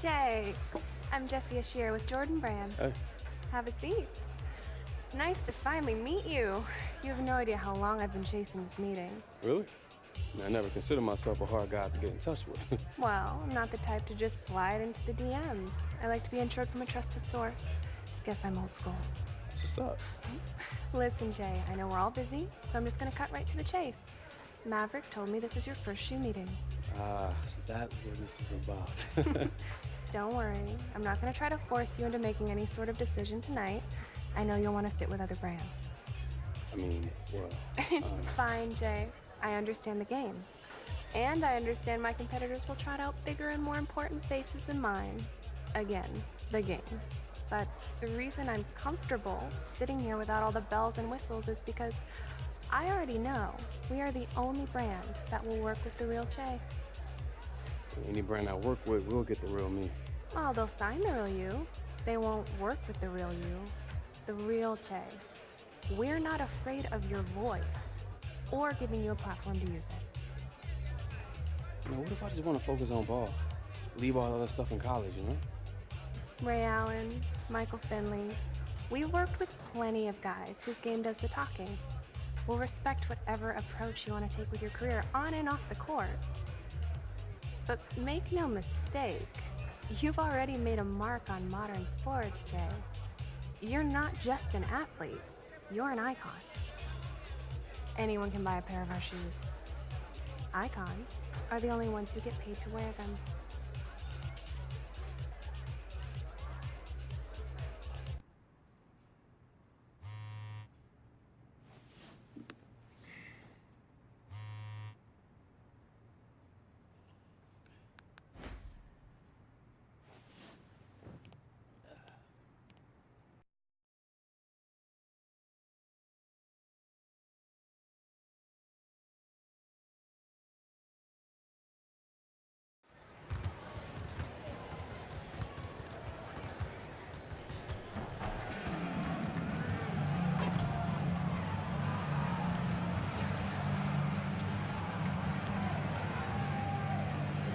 Jay. I'm Jessie Ashear with Jordan Brand. Hey. Have a seat. It's nice to finally meet you. You have no idea how long I've been chasing this meeting. Really? I never considered myself a hard guy to get in touch with. Well, I'm not the type to just slide into the DMs. I like to be insured from a trusted source. Guess I'm old school. That's what's up. Listen, Jay, I know we're all busy, so I'm just gonna cut right to the chase. Maverick told me this is your first shoe meeting. So that's what this is about. Don't worry. I'm not gonna try to force you into making any sort of decision tonight. I know you'll want to sit with other brands. I mean, well... It's fine, Jay. I understand the game. And I understand my competitors will trot out bigger and more important faces than mine. Again, the game. But the reason I'm comfortable sitting here without all the bells and whistles is because I already know we are the only brand that will work with the real Jay. Any brand I work with will get the real me. Well, they'll sign the real you. They won't work with the real you. The real Jay. We're not afraid of your voice or giving you a platform to use it. You know, what if I just want to focus on ball? Leave all the other stuff in college, you know? Ray Allen, Michael Finley. We've worked with plenty of guys whose game does the talking. We'll respect whatever approach you want to take with your career on and off the court. But make no mistake, you've already made a mark on modern sports, Jay. You're not just an athlete, you're an icon. Anyone can buy a pair of our shoes. Icons are the only ones who get paid to wear them.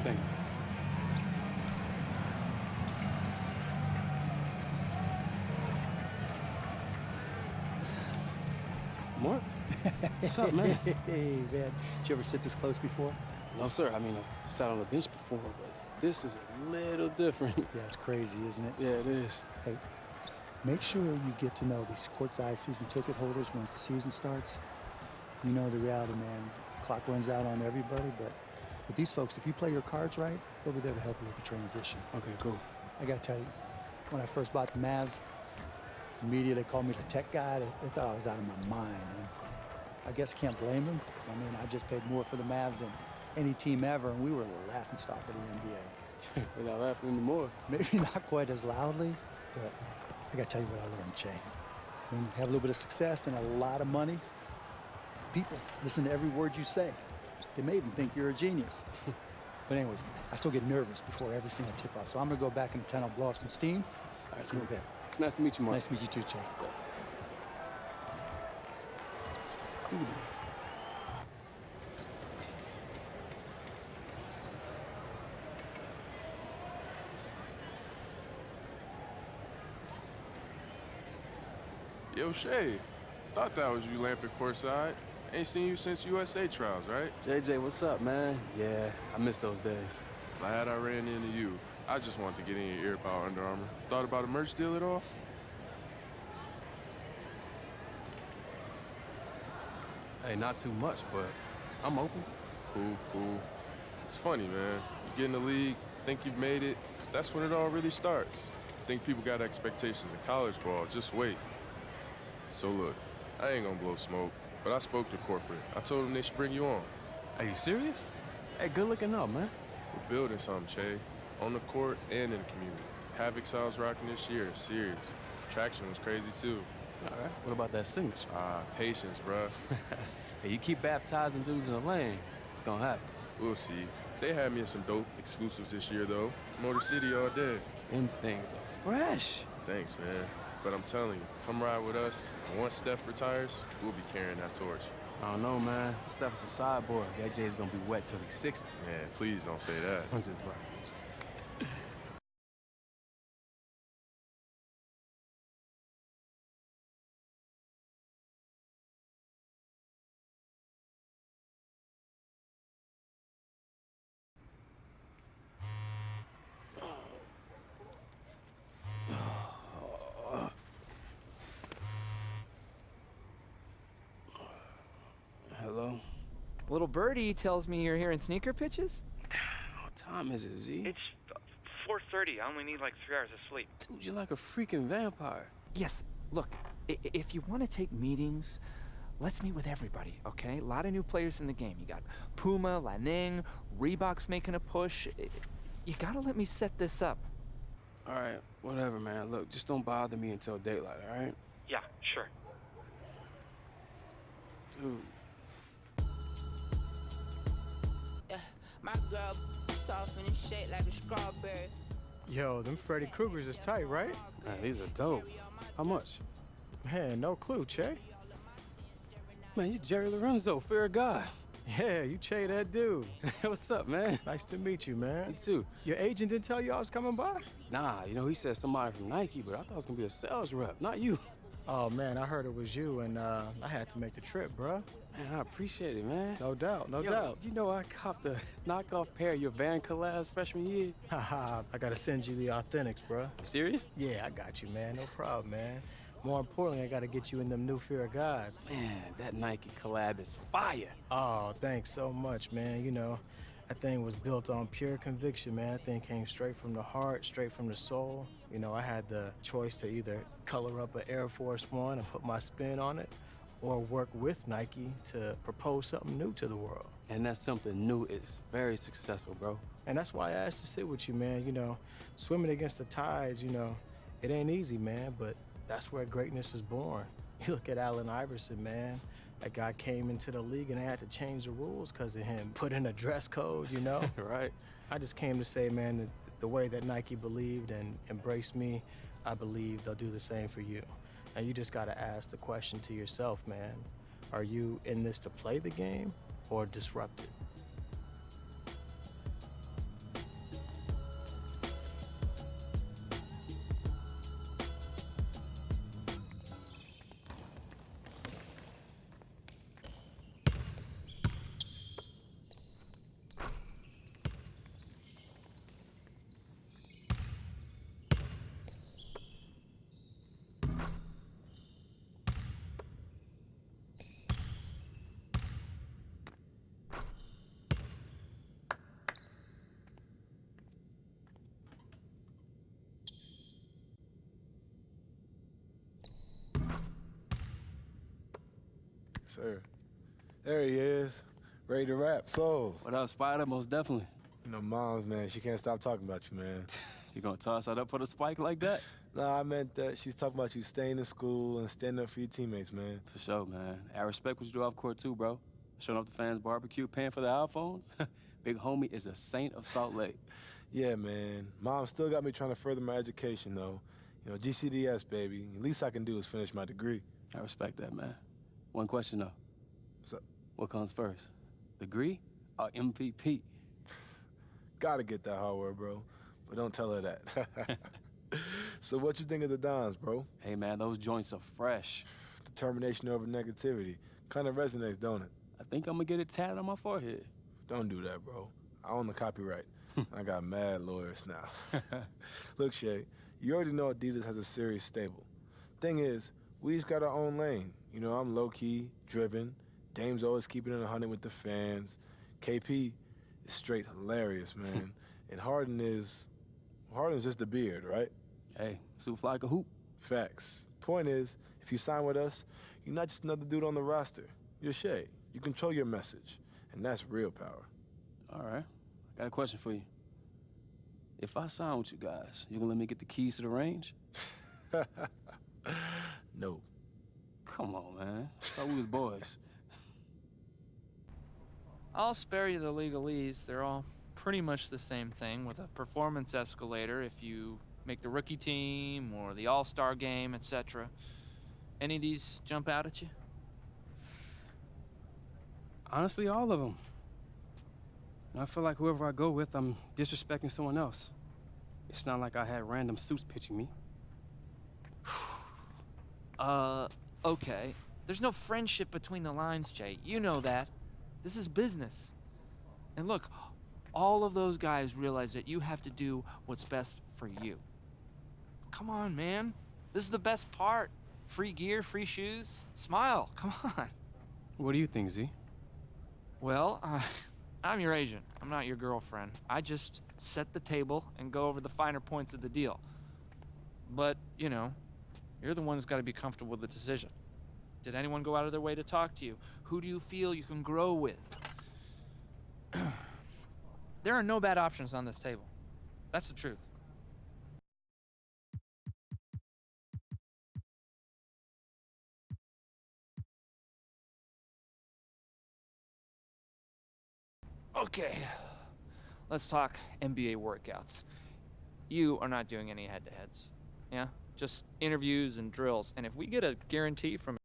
Thank you. Mark? What's up, man? Hey, man. Did you ever sit this close before? No, sir. I mean, I've sat on the bench before, but this is a little different. Yeah, it's crazy, isn't it? Yeah, it is. Hey, make sure you get to know these courtside season ticket holders once the season starts. You know the reality, man. The clock runs out on everybody, but with these folks, if you play your cards right, they'll be there to help you with the transition. Okay, cool. I gotta tell you, when I first bought the Mavs, the media, they called me the tech guy. They thought I was out of my mind. And I guess can't blame them. I mean, I just paid more for the Mavs than any team ever, and we were the laughingstock of the NBA. We're not laughing anymore. Maybe not quite as loudly, but I gotta tell you what I learned, Jay. When you have a little bit of success and a lot of money, people listen to every word you say. They may even think you're a genius. But anyways, I still get nervous before every single tip-off, so I'm gonna go back in the tent, I'll blow off some steam. All right, See you in a bit. It's nice to meet you, Mark. Nice to meet you too, Jay. Cool. Yo, Shay, thought that was you lamping courtside. Ain't seen you since USA trials, right? JJ, what's up, man? Yeah, I miss those days. Glad I ran into you. I just wanted to get in your ear about Under Armour. Thought about a merch deal at all? Hey, not too much, but I'm open. Cool. It's funny, man. You get in the league, think you've made it. That's when it all really starts. Think people got expectations in college ball. Just wait. So look, I ain't gonna blow smoke, but I spoke to corporate. I told them they should bring you on. Are you serious? Hey, good looking out, man. We're building something, Che. On the court and in the community. Havoc's I was rocking this year is serious. Traction was crazy, too. All right, what about that signature? Patience, bruh. Hey, you keep baptizing dudes in the lane, it's gonna happen. We'll see. They had me in some dope exclusives this year, though. Motor City all day. Them things are fresh. Thanks, man. But I'm telling you, come ride with us, and once Steph retires, we'll be carrying that torch. I don't know, man. Steph's a sideboard. That Jay's gonna be wet till he's 60. Man, please don't say that. I'm just right. Little birdie tells me you're hearing sneaker pitches? What time is it, Z? It's 4:30. I only need like 3 hours of sleep. Dude, you're like a freaking vampire. Yes, look, if you want to take meetings, let's meet with everybody, okay? A lot of new players in the game. You got Puma, Lanning, Reebok's making a push. You gotta let me set this up. All right, whatever, man. Look, just don't bother me until daylight, all right? Yeah, sure. Dude. My girl soft and shaped like a strawberry. Yo, them Freddy Kruegers is tight, right? Man, these are dope. How much? Man, no clue, Che. Man, you Jerry Lorenzo, fear of God. Yeah, you Che that dude. What's up, man? Nice to meet you, man. You too. Your agent didn't tell you I was coming by? Nah, you know, he said somebody from Nike, but I thought it was gonna be a sales rep, not you. Oh, man, I heard it was you, and I had to make the trip, bruh. Man, I appreciate it, man. No doubt, no Yo, doubt. You know I copped a knockoff pair of your Van collabs freshman year. Haha, I gotta send you the authentics, bruh. You serious? Yeah, I got you, man. No problem, man. More importantly, I gotta get you in them new Fear of Gods. Man, that Nike collab is fire. Oh, thanks so much, man. You know, that thing was built on pure conviction, man. That thing came straight from the heart, straight from the soul. You know, I had the choice to either color up an Air Force One and put my spin on it, or work with Nike to propose something new to the world. And that something new is very successful, bro. And that's why I asked to sit with you, man. You know, swimming against the tides, you know, it ain't easy, man, but that's where greatness is born. You look at Allen Iverson, man. That guy came into the league and they had to change the rules because of him. Put in a dress code, you know? Right. I just came to say, man, that the way that Nike believed and embraced me, I believe they'll do the same for you. And you just gotta ask the question to yourself, man. Are you in this to play the game or disrupt it? Sir. There he is, ready to rap. So, What up, Spider? Most definitely. you know, Mom's, man, she can't stop talking about you, man. You gonna toss that up for the spike like that? Nah, I meant that she's talking about you staying in school and standing up for your teammates, man. For sure, man. I respect what you do off court too, bro. Showing up the fans' barbecue, paying for the iPhones. Big homie is a saint of Salt Lake. Yeah, man. Mom still got me trying to further my education, though. You know, GCDS, baby. The least I can do is finish my degree. I respect that, man. One question, though. What's up? What comes first? Degree or MVP? Gotta get that hardware, bro. But don't tell her that. So what you think of the Dons, bro? Hey, man, those joints are fresh. Determination over negativity. Kind of resonates, don't it? I think I'm gonna get it tatted on my forehead. Don't do that, bro. I own the copyright. I got mad lawyers now. Look, Shay, you already know Adidas has a serious stable. Thing is, we each got our own lane. You know, I'm low-key, driven. Dame's always keeping it 100 with the fans. KP is straight hilarious, man. And Harden's just a beard, right? Hey, super fly like a hoop. Facts. Point is, if you sign with us, you're not just another dude on the roster. You're Shay. You control your message, and that's real power. All right. I got a question for you. If I sign with you guys, you gonna let me get the keys to the range? No. Come on, man. I thought we was boys. I'll spare you the legalese. They're all pretty much the same thing, with a performance escalator if you make the rookie team or the all-star game, etc. Any of these jump out at you? Honestly, all of them. I feel like whoever I go with, I'm disrespecting someone else. It's not like I had random suits pitching me. Okay. There's no friendship between the lines, Jay. You know that. This is business. And look, all of those guys realize that you have to do what's best for you. Come on, man. This is the best part. Free gear, free shoes. Smile. Come on. What do you think, Z? Well, I'm your agent. I'm not your girlfriend. I just set the table and go over the finer points of the deal. But, you know, you're the one who's got to be comfortable with the decision. Did anyone go out of their way to talk to you? Who do you feel you can grow with? There are no bad options on this table. That's the truth. Okay, let's talk NBA workouts. You are not doing any head-to-heads, yeah? Just interviews and drills, and if we get a guarantee from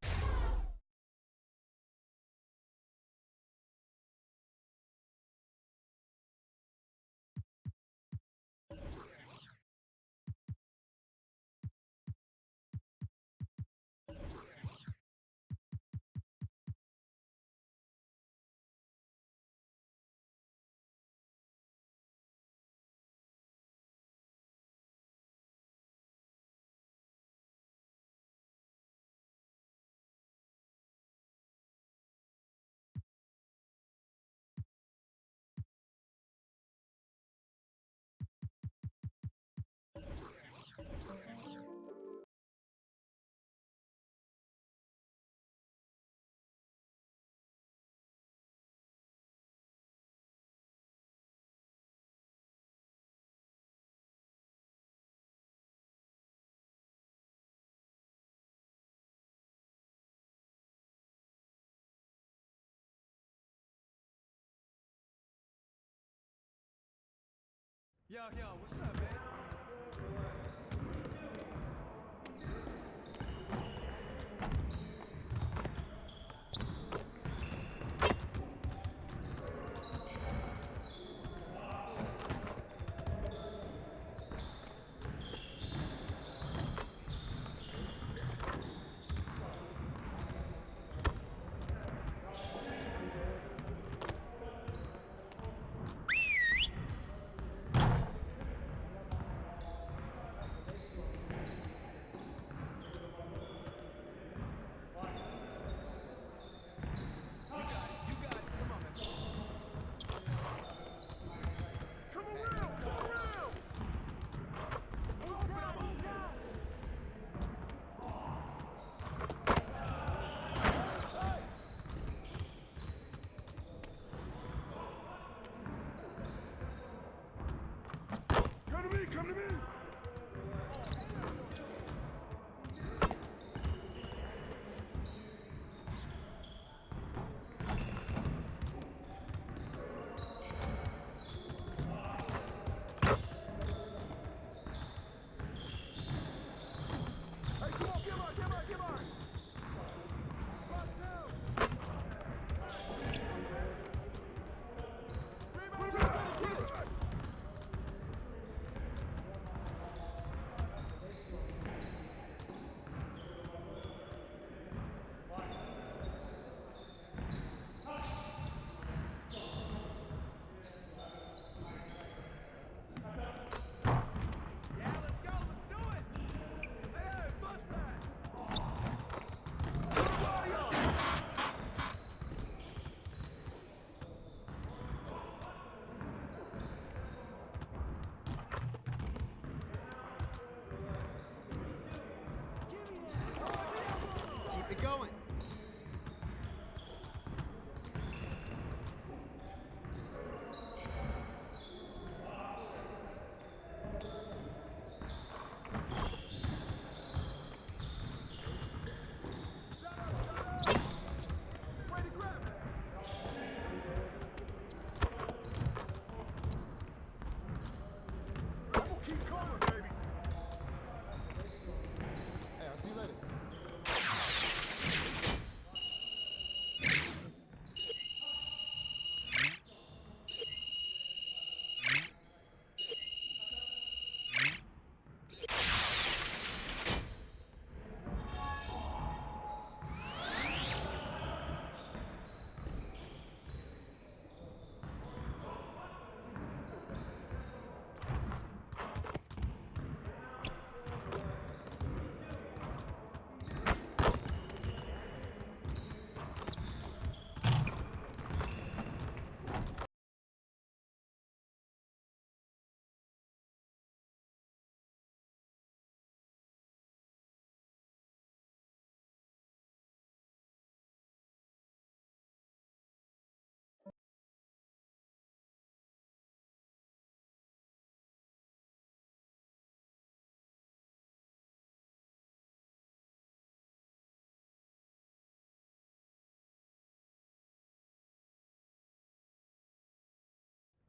Yo, what's up, man?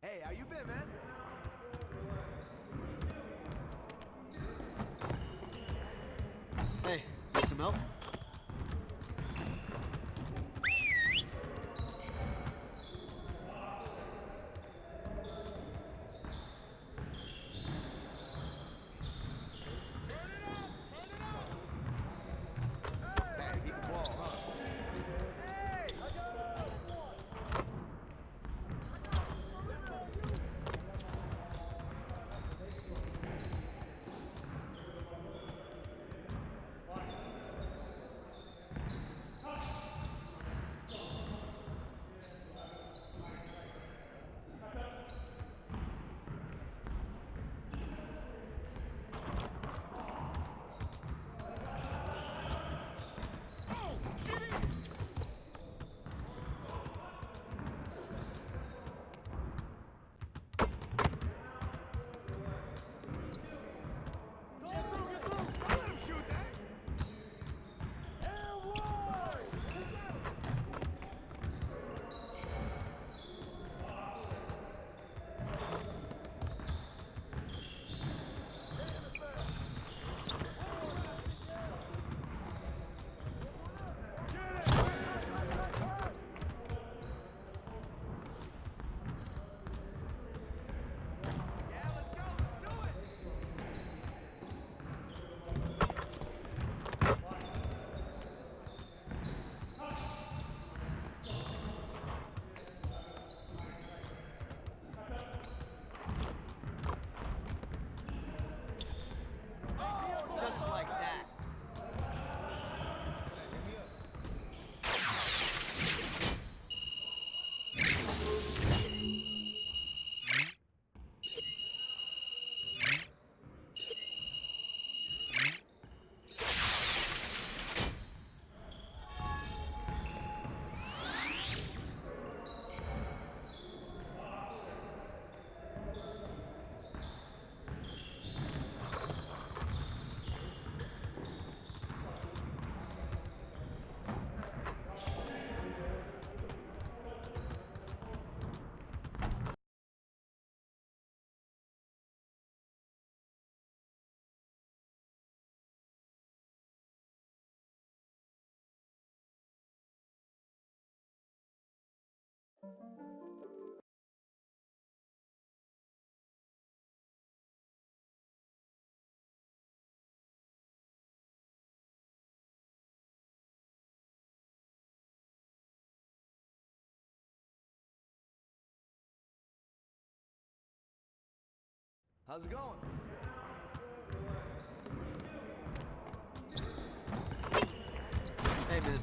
Hey, how you been, man? Hey, need some help? Hey, keep the ball, huh? Just like that. How's it going? Hey, man.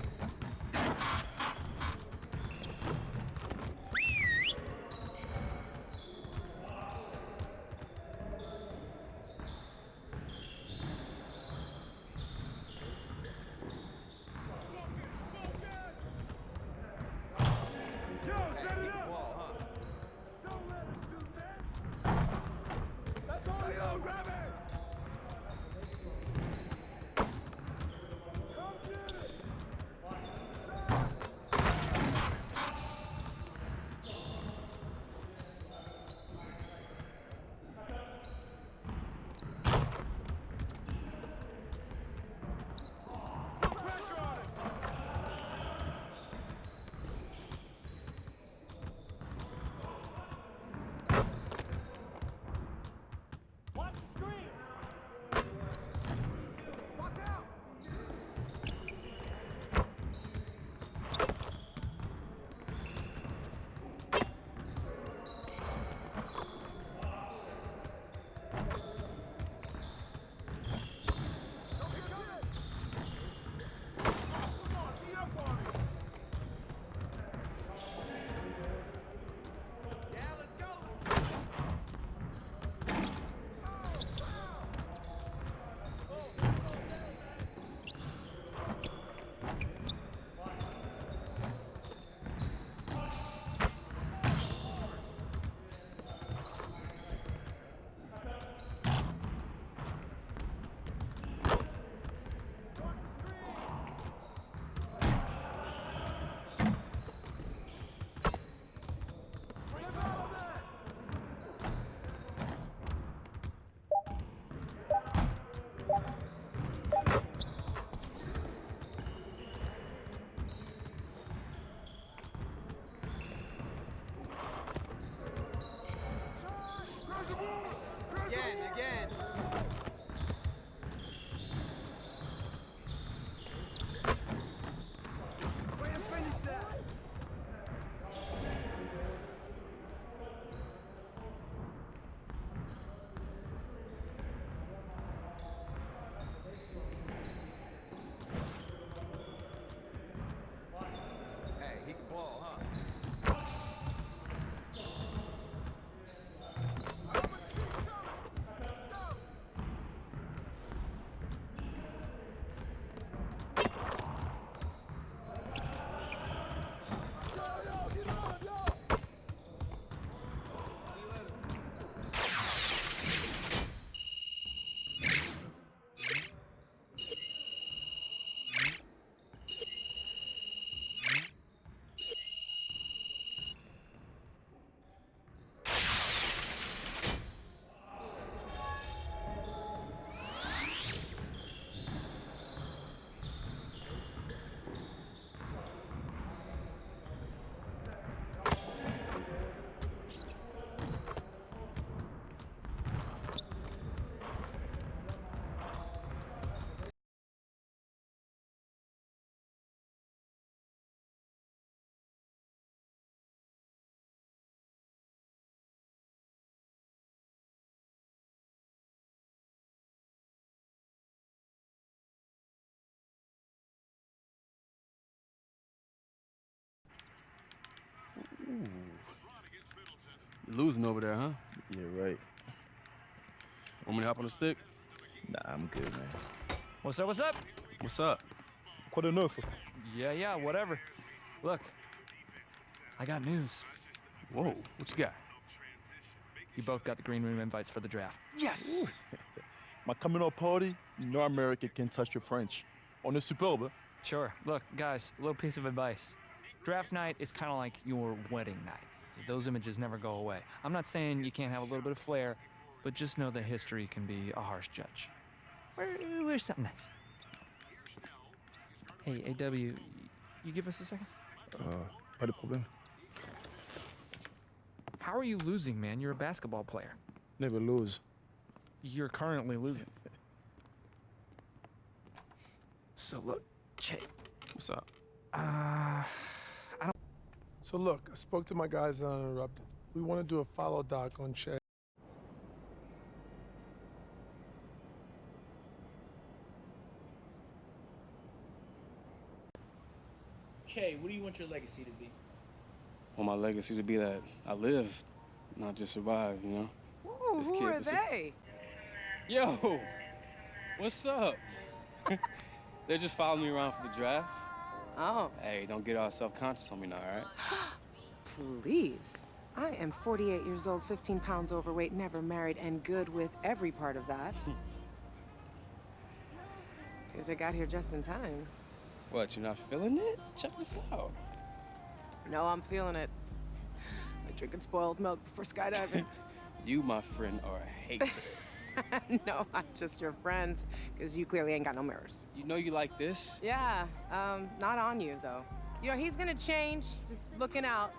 Yo, set it up! Ball, huh? Don't let us shoot, man! That's all you, grab it! Ooh. You're losing over there, huh? Yeah, right. Want me to hop on the stick? Nah, I'm good, man. What's up, what's up? What's up? Quite enough. Yeah, whatever. Look, I got news. Whoa, what you got? You both got the green room invites for the draft. Yes! My coming out party, you know America can touch your French. On est superbe. Sure. Look, guys, a little piece of advice. Draft night is kind of like your wedding night. Those images never go away. I'm not saying you can't have a little bit of flair, but just know that history can be a harsh judge. Where's something nice? Hey, AW, you give us a second? Pas de problème. How are you losing, man? You're a basketball player. Never lose. You're currently losing. So look, Che. What's up? So look, I spoke to my guys uninterrupted. We want to do a follow doc on Che. Che, what do you want your legacy to be? Want my legacy to be that I live, not just survive, you know? Ooh, This who kid are was a- they? Yo! What's up? They're just following me around for the draft. Oh. Hey, don't get all self-conscious on me now, all right? Please. I am 48 years old, 15 pounds overweight, never married, and good with every part of that. Appears I got here just in time. What, you're not feeling it? Check this out. No, I'm feeling it. Like drinking spoiled milk before skydiving. You, my friend, are a hater. No, I'm just your friend, because you clearly ain't got no mirrors. You know you like this? Yeah, not on you, though. You know, he's gonna change, just looking out.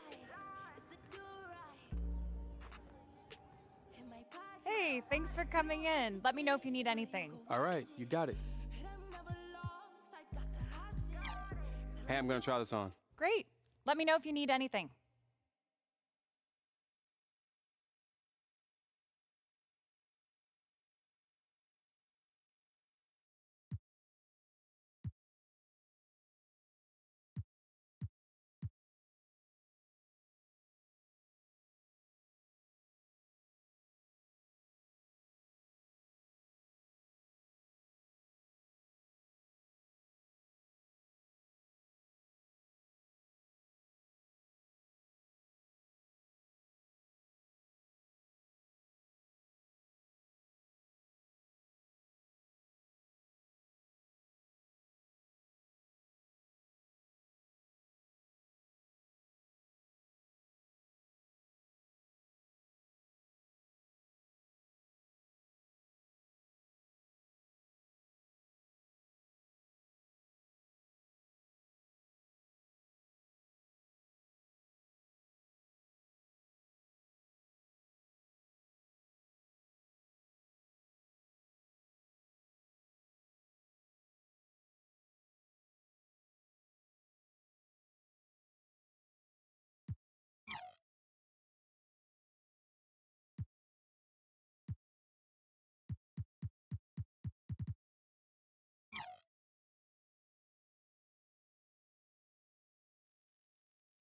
Hey, thanks for coming in. Let me know if you need anything. All right, you got it. Hey, I'm gonna try this on. Great. Let me know if you need anything.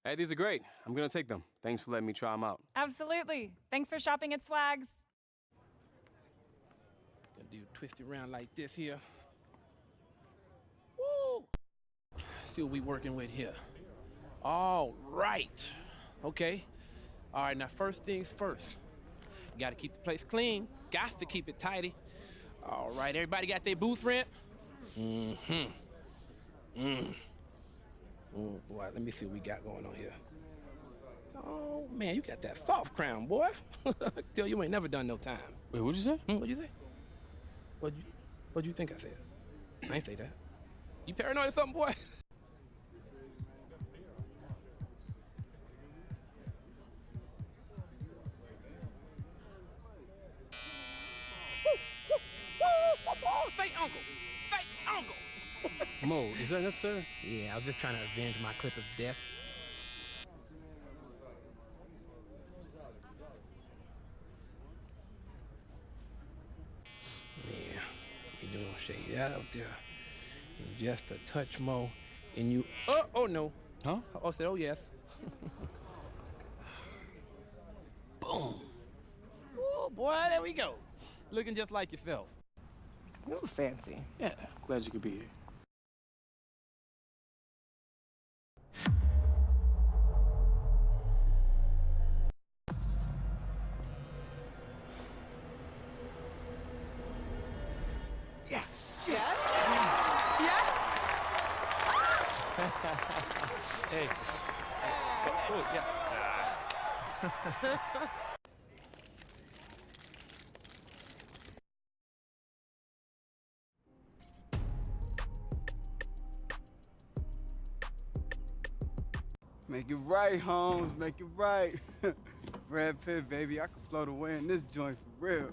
Hey, these are great. I'm gonna take them. Thanks for letting me try them out. Absolutely. Thanks for shopping at Swags. Gonna do twist it around like this here. Woo! See what we working with here. All right. Okay. All right, now first things first. You gotta keep the place clean. Got to keep it tidy. All right, everybody got their booth rent? Oh, boy, let me see what we got going on here. Oh, man, you got that soft crown, boy. Tell you ain't never done no time. Wait, what'd you say? What'd you say? What'd you think I said? I ain't say that. You paranoid or something, boy? Fake uncle! Fake uncle! Mo, is that necessary? Yeah, I was just trying to avenge my Clipper's death. Yeah, you doing shade out there. And just a touch more, and you. Oh no. Huh? I said, oh yes. Boom. Oh, boy, there we go. Looking just like yourself. You fancy. Yeah, glad you could be here. Yes! Yes? Yes? Hey. Oh, yeah. Make it right, Holmes. Make it right. Brad Pitt, baby. I can float away in this joint for real.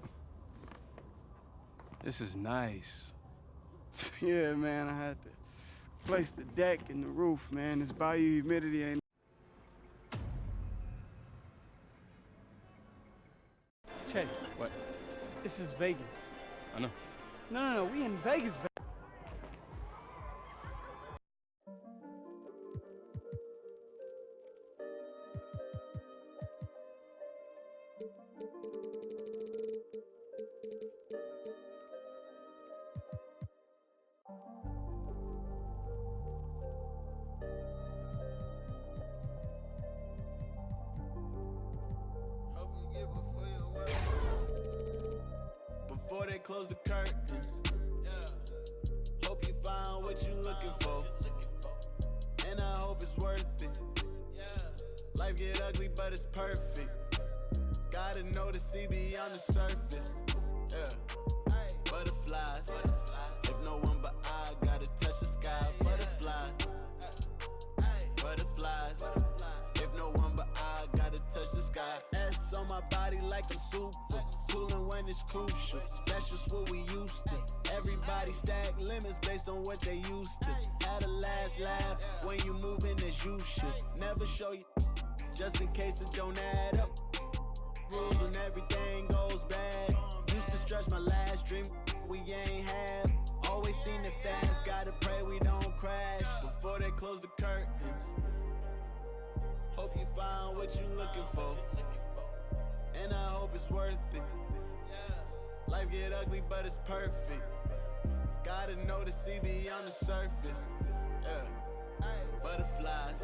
This is nice. Yeah, man. I had to place the deck and the roof, man. This bayou humidity ain't. Che. What? This is Vegas. I know. No. We in Vegas. Before they close the curtains, yeah. Hope you find what you looking for, and I hope it's worth it. Yeah. Life get ugly, but it's perfect. Gotta know the sea beyond the surface. Yeah. Butterflies. If no one but I gotta touch the sky. Butterflies. Butterflies. If no one but I gotta touch the sky. S on my body like I'm super. Cooling when it's crucial. That's just what we used to. Everybody stack limits based on what they used to. Had a last laugh when you moving as you should. Never show you just in case it don't add up. Rules when everything goes bad. Used to stretch my last dream we ain't have. Always seen it fast. Gotta pray we don't crash before they close the curtains. Hope you find what you looking for, and I hope it's worth it. Life get ugly, but it's perfect. Gotta know the sea beyond the surface. Yeah. Butterflies.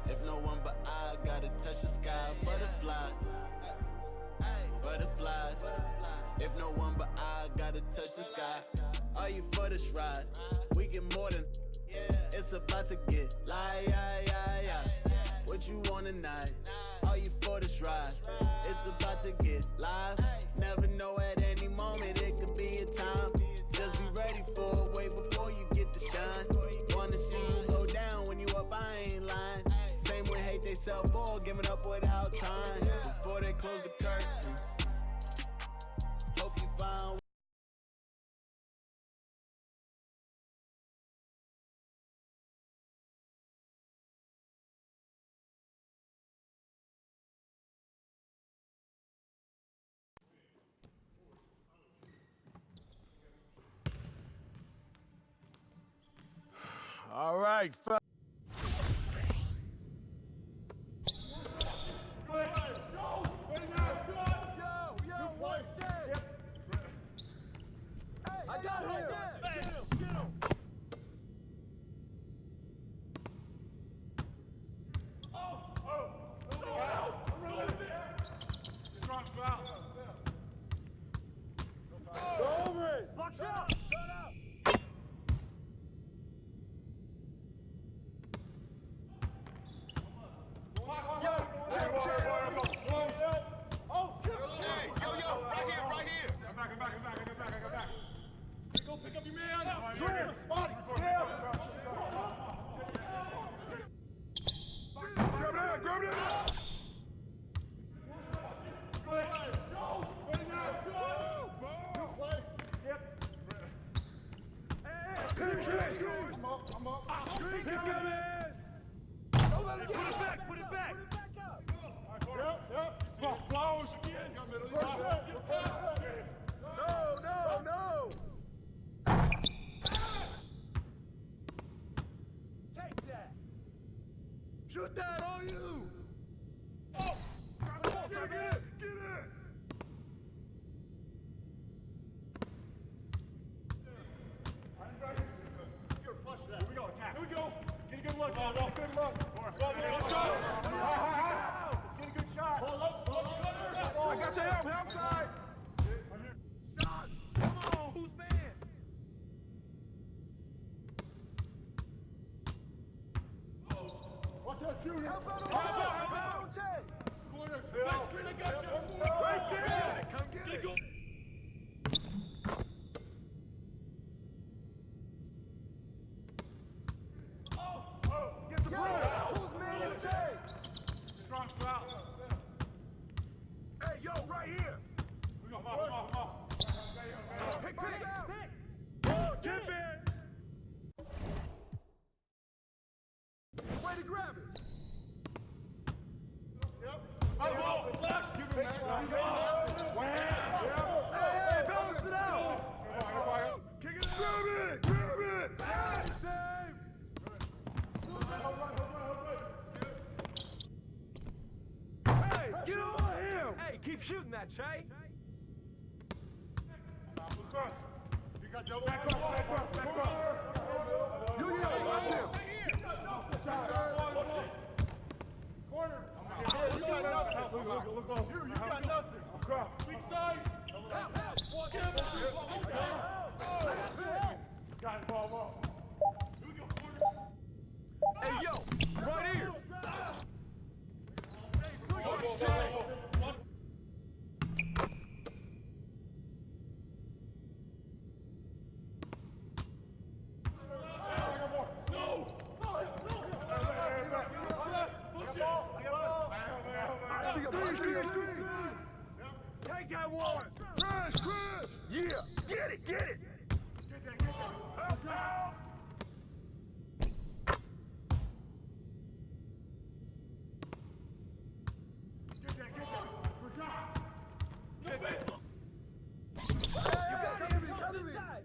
If no one but I gotta touch the sky. Butterflies. Butterflies. If no one but I gotta touch the sky. Are you for this ride? We get more than. It's about to get light. What you want tonight? Are you for this ride? It's about to get live. Never know at any moment it could be a time. Just be ready for it way before you get the shine. Wanna see you go down when you up, I ain't lying. Same way hate they self for giving up without trying. Before they close the curtains. Hope you find. All right, I got him! Get him! Get him! Go over it! Box out! Shut up! Yo, check. Oh, hey, yo, right here. I'm back. Go pick up your man. Swim, spot, grab it. I'm up. Don't let him get it. Put it back. Yep. Blows again. No. Take that. Shoot that on you. Oh. Get good look. Let's go. Let's get a good shot. I got your help. Help side. Shot. Come on. Who's man? Watch out, shooter. Help out. Corner. I got you. Right there. Come get it. Get the ball. Whose man is Jay? Strong foul. Hey, yo, right here. Come on. Pick out. Get it. Way to grab it. Yep. Oh, flash. Give him Hey, balance it out. Kick it out. Grab it. Save. Hey, get over here. Hey, keep shooting that, Che. You got double. Back up. You watch him. Corner. You got nothing. Look. You got nothing. Big side. Got it, ball. Hey, yo, right here. Take that one. Chris. Yeah, get it. Get that. Help.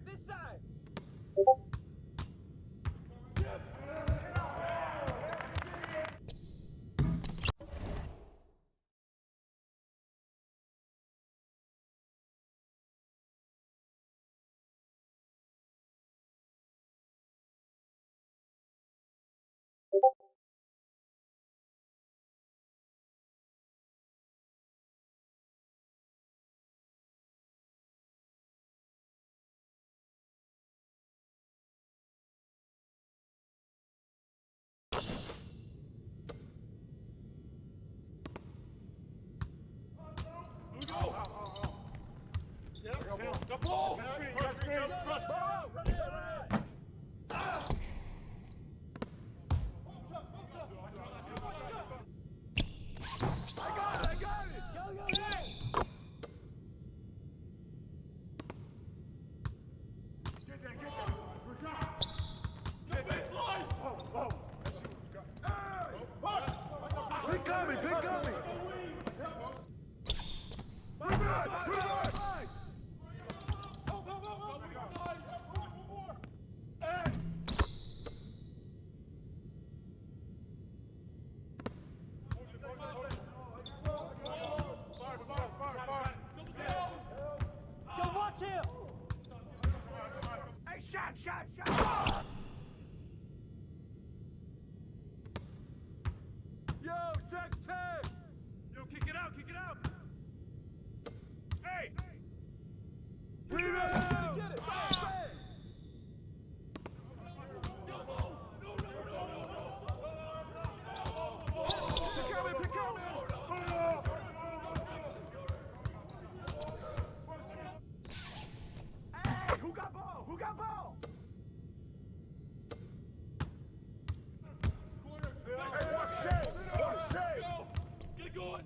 This side. The ball! I got it! Go! Get that! Get baseline! Pick on me! Shot! Yo, check 10! Yo, kick it out! Hey! Get it! Pick up! Hey, who got ball? Hey, watch Shay! Get it going!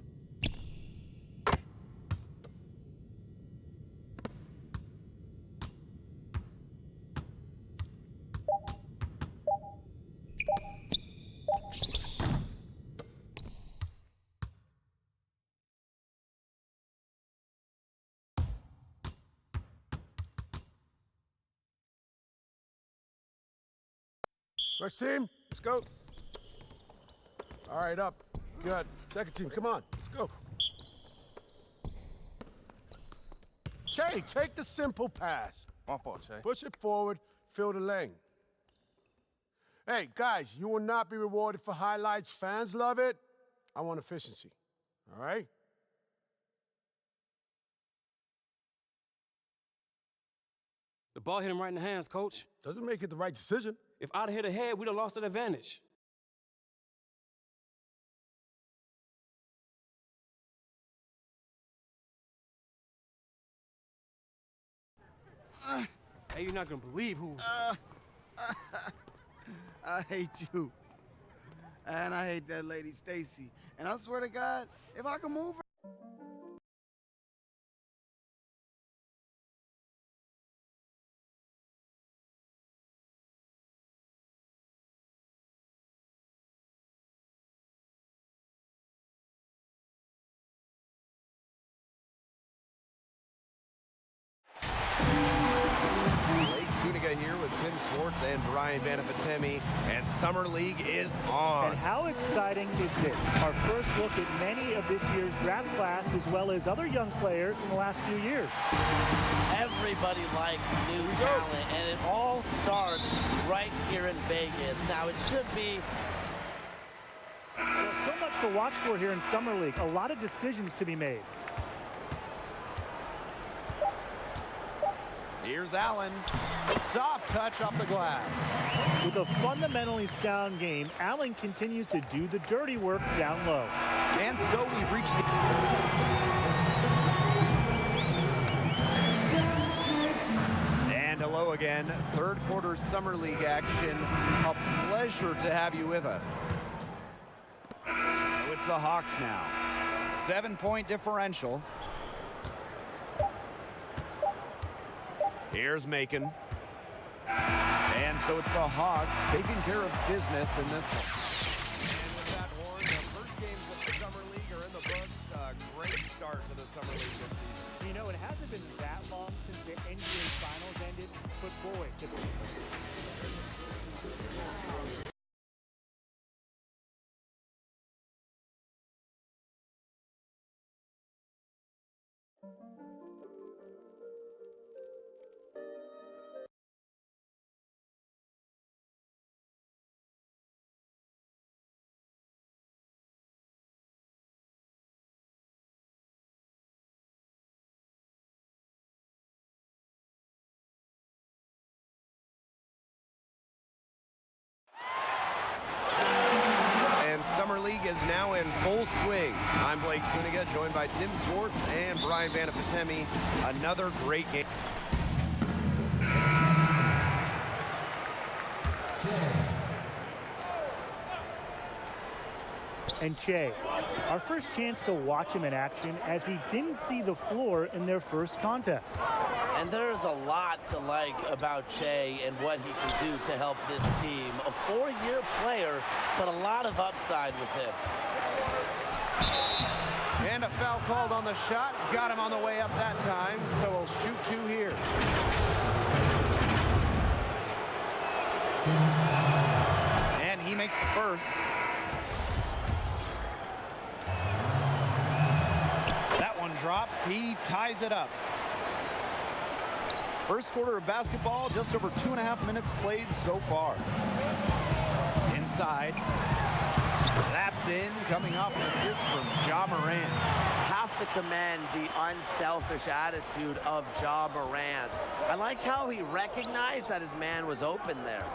First team, let's go. All right, up. Good. Second team, come on. Let's go. Che, take the simple pass. My fault, Che. Push it forward, fill the lane. Hey, guys, you will not be rewarded for highlights. Fans love it. I want efficiency. All right? The ball hit him right in the hands, coach. Doesn't make it the right decision. If I'd have hit ahead, we'd have lost that advantage. Hey, you're not gonna believe who. I hate you. And I hate that lady Stacy. And I swear to God, if I can move her. Here with Tim Swartz and Brian Banafitemi, and Summer League is on. And how exciting is this? Our first look at many of this year's draft class, as well as other young players in the last few years. Everybody likes new talent, and it all starts right here in Vegas. Now, it should be... There's so much to watch for here in Summer League. A lot of decisions to be made. Here's Allen. Soft touch off the glass. With a fundamentally sound game, Allen continues to do the dirty work down low. And so we've reached the... And hello again. Third quarter Summer League action. A pleasure to have you with us. So it's the Hawks now. 7-point differential. Here's Macon. And so it's the Hawks taking care of business in this one. And with that, Warren, the first games of the Summer League are in the books. Great start to the Summer League this season. You know, it hasn't been that long since the NBA Finals ended, but boy, Summer League is now in full swing. I'm Blake Zuniga, joined by Tim Swartz and Brian Banafitemi. Another great game. And Che, our first chance to watch him in action as he didn't see the floor in their first contest. And there's a lot to like about Che and what he can do to help this team. A four-year player, but a lot of upside with him. And a foul called on the shot. Got him on the way up that time, so he'll shoot two here. And he makes the first. That one drops. He ties it up. First quarter of basketball, just over 2.5 minutes played so far. Inside. That's in, coming off an assist from Ja Morant. Have to commend the unselfish attitude of Ja Morant. I like how he recognized that his man was open there.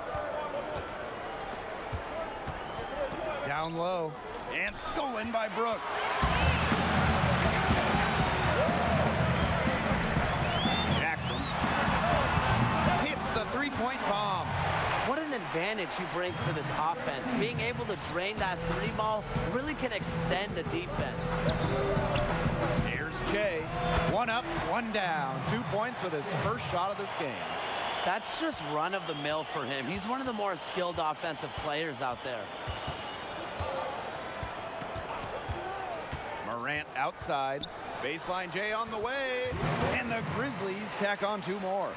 Down low, and stolen by Brooks. Jackson hits the three-point bomb. What an advantage he brings to this offense. Being able to drain that three ball really can extend the defense. Here's Jay. One up, one down. 2 points with his first shot of this game. That's just run of the mill for him. He's one of the more skilled offensive players out there. Morant outside. Baseline Jay on the way. And the Grizzlies tack on 2 more.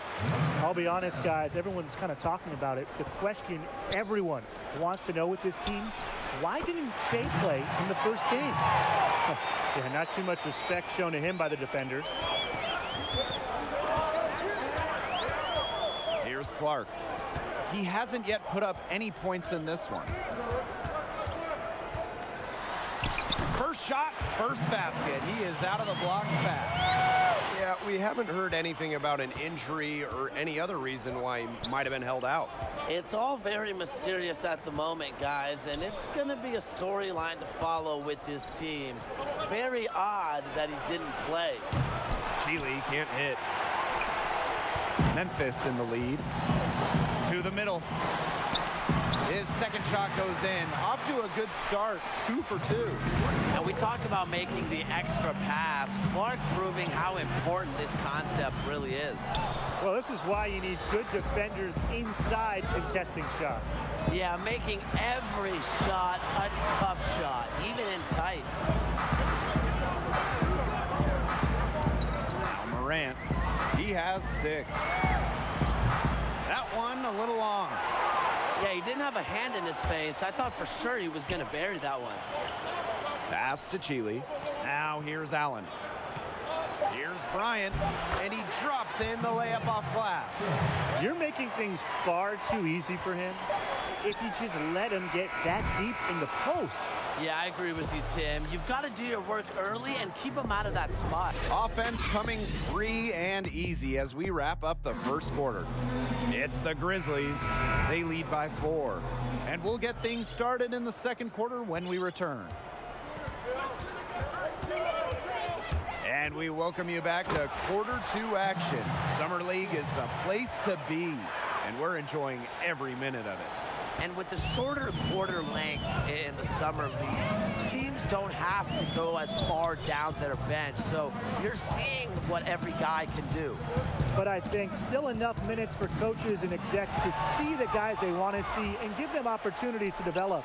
I'll be honest, guys, everyone's kind of talking about it. The question everyone wants to know with this team, why didn't Shea play in the first game? Yeah, not too much respect shown to him by the defenders. Here's Clark. He hasn't yet put up any points in this one. First shot, first basket. He is out of the blocks fast. Yeah, we haven't heard anything about an injury or any other reason why he might have been held out. It's all very mysterious at the moment, guys, and it's going to be a storyline to follow with this team. Very odd that he didn't play. Chile can't hit. Memphis in the lead. To the middle. His second shot goes in. Off to a good start, 2 for 2. And we talked about making the extra pass. Clark proving how important this concept really is. Well, this is why you need good defenders inside contesting shots. Yeah, making every shot a tough shot, even in tight. Now Morant, he has 6. That one a little long. Yeah, he didn't have a hand in his face. I thought for sure he was going to bury that one. Pass to Chile. Now here's Allen. Here's Bryant, and he drops in the layup off glass. You're making things far too easy for him if you just let him get that deep in the post. Yeah, I agree with you, Tim. You've got to do your work early and keep him out of that spot. Offense coming free and easy as we wrap up the first quarter. It's the Grizzlies. They lead by 4. And we'll get things started in the second quarter when we return. And we welcome you back to quarter 2 action. Summer League is the place to be, and we're enjoying every minute of it. And with the shorter quarter lengths in the Summer League, teams don't have to go as far down their bench. So you're seeing what every guy can do. But I think still enough minutes for coaches and execs to see the guys they want to see and give them opportunities to develop.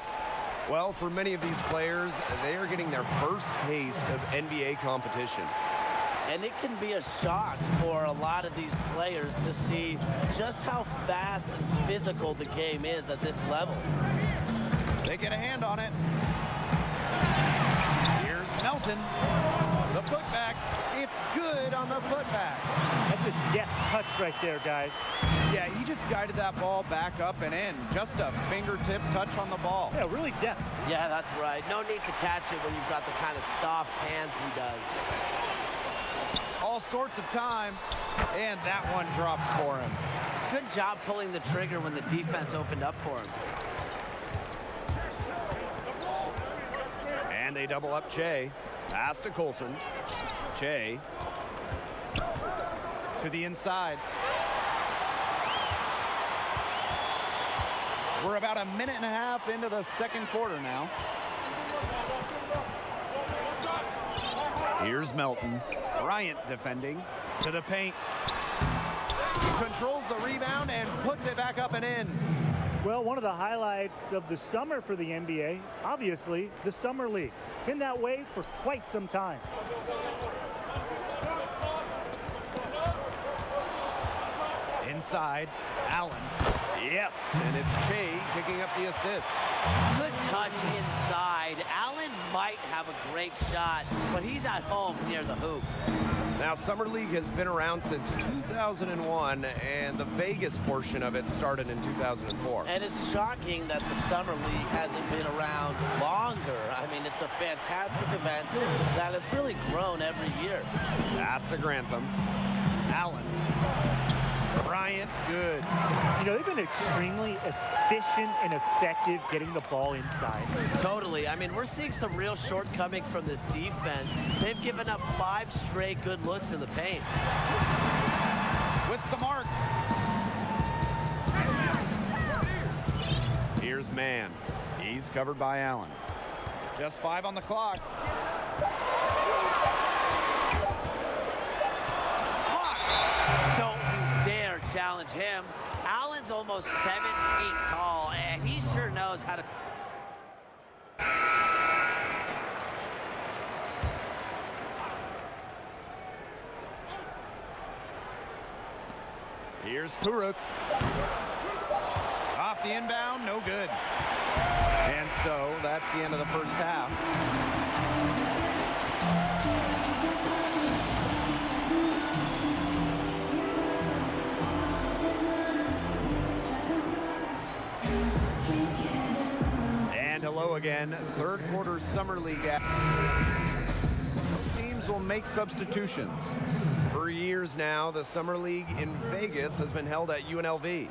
Well, for many of these players, they are getting their first taste of NBA competition. And it can be a shock for a lot of these players to see just how fast and physical the game is at this level. They get a hand on it. Here's Melton. The putback. It's good on the putback. That's a deft touch right there, guys. Yeah, he just guided that ball back up and in. Just a fingertip touch on the ball. Yeah, really deft. Yeah, that's right. No need to catch it when you've got the kind of soft hands he does. All sorts of time, and that one drops for him. Good job pulling the trigger when the defense opened up for him. And they double up Che. Pass to Colson. Che to the inside. We're about a minute and a half into the second quarter now. Here's Melton. Bryant defending to the paint. Controls the rebound and puts it back up and in. Well, one of the highlights of the summer for the NBA, obviously, the Summer League. Been that way for quite some time. Inside, Allen. Yes, and it's Che picking up the assist. Good touch inside. Allen might have a great shot, but he's at home near the hoop. Now, Summer League has been around since 2001, and the Vegas portion of it started in 2004. And it's shocking that the Summer League hasn't been around longer. I mean, it's a fantastic event that has really grown every year. Pass to Grantham. Allen. Bryant, good. You know, they've been extremely efficient and effective getting the ball inside. Totally. I mean, we're seeing some real shortcomings from this defense. They've given up 5 straight good looks in the paint. With some arc. Here's Mann. He's covered by Allen. Just 5 on the clock. Don't dare challenge him. Allen's almost 7 feet tall, and he sure knows how to... Here's Kuruks. Off the inbound, no good. And so that's the end of the first half. again. Third quarter Summer League. Teams will make substitutions. For years now, the Summer League in Vegas has been held at UNLV.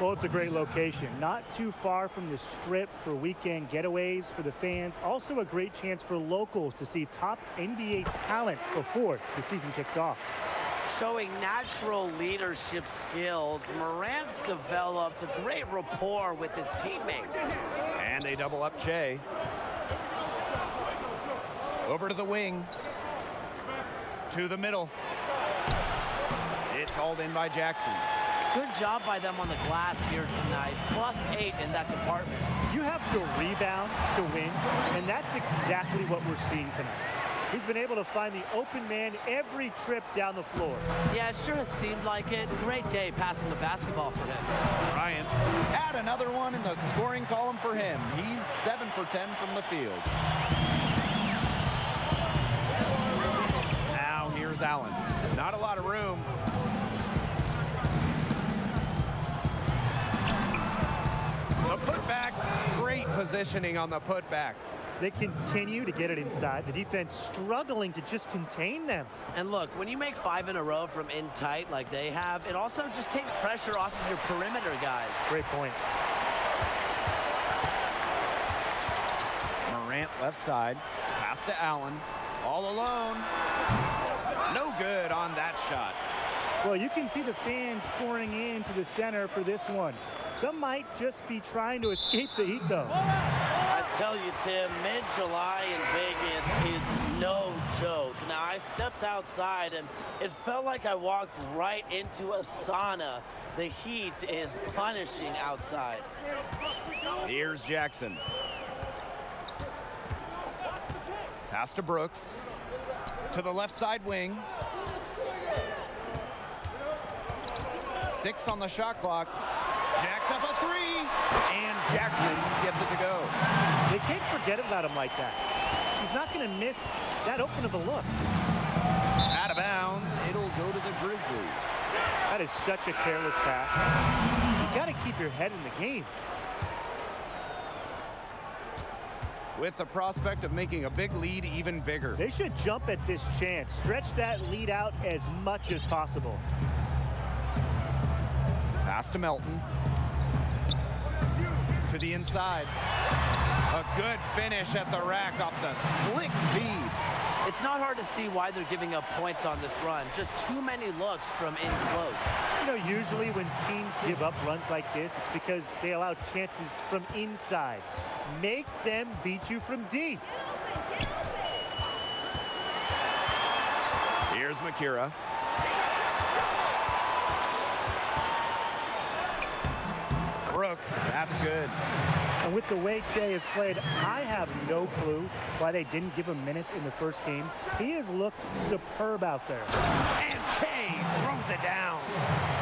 Well, it's a great location. Not too far from the Strip for weekend getaways for the fans. Also a great chance for locals to see top NBA talent before the season kicks off. Showing natural leadership skills, Morant's developed a great rapport with his teammates. And they double up Che. Over to the wing. To the middle. It's hauled in by Jackson. Good job by them on the glass here tonight. +8 in that department. You have to rebound to win, and that's exactly what we're seeing tonight. He's been able to find the open man every trip down the floor. Yeah, it sure has seemed like it. Great day passing the basketball for him. Bryant, add another one in the scoring column for him. He's 7 for 10 from the field. Now here's Allen. Not a lot of room. The putback, great positioning on the putback. They continue to get it inside. The defense struggling to just contain them. And look, when you make 5 in a row from in tight like they have, it also just takes pressure off of your perimeter guys. Great point. Morant left side, pass to Allen, all alone. No good on that shot. Well, you can see the fans pouring into the center for this one. Some might just be trying to escape the heat, though. I tell you, Tim, mid-July in Vegas is no joke. Now, I stepped outside, and it felt like I walked right into a sauna. The heat is punishing outside. Here's Jackson. Pass to Brooks. To the left side wing. 6 on the shot clock. Jacks up a 3, and Jackson gets it to go. They can't forget about him like that. He's not going to miss that open of the look. Out of bounds, it'll go to the Grizzlies. That is such a careless pass. You got to keep your head in the game. With the prospect of making a big lead even bigger. They should jump at this chance. Stretch that lead out as much as possible. Pass to Melton. To the inside. A good finish at the rack off the slick feed. It's not hard to see why they're giving up points on this run. Just too many looks from in close. You know, usually when teams give up runs like this, it's because they allow chances from inside. Make them beat you from deep. Here's Makira. Brooks, that's good. And with the way Che has played, I have no clue why they didn't give him minutes in the first game. He has looked superb out there. And Che throws it down.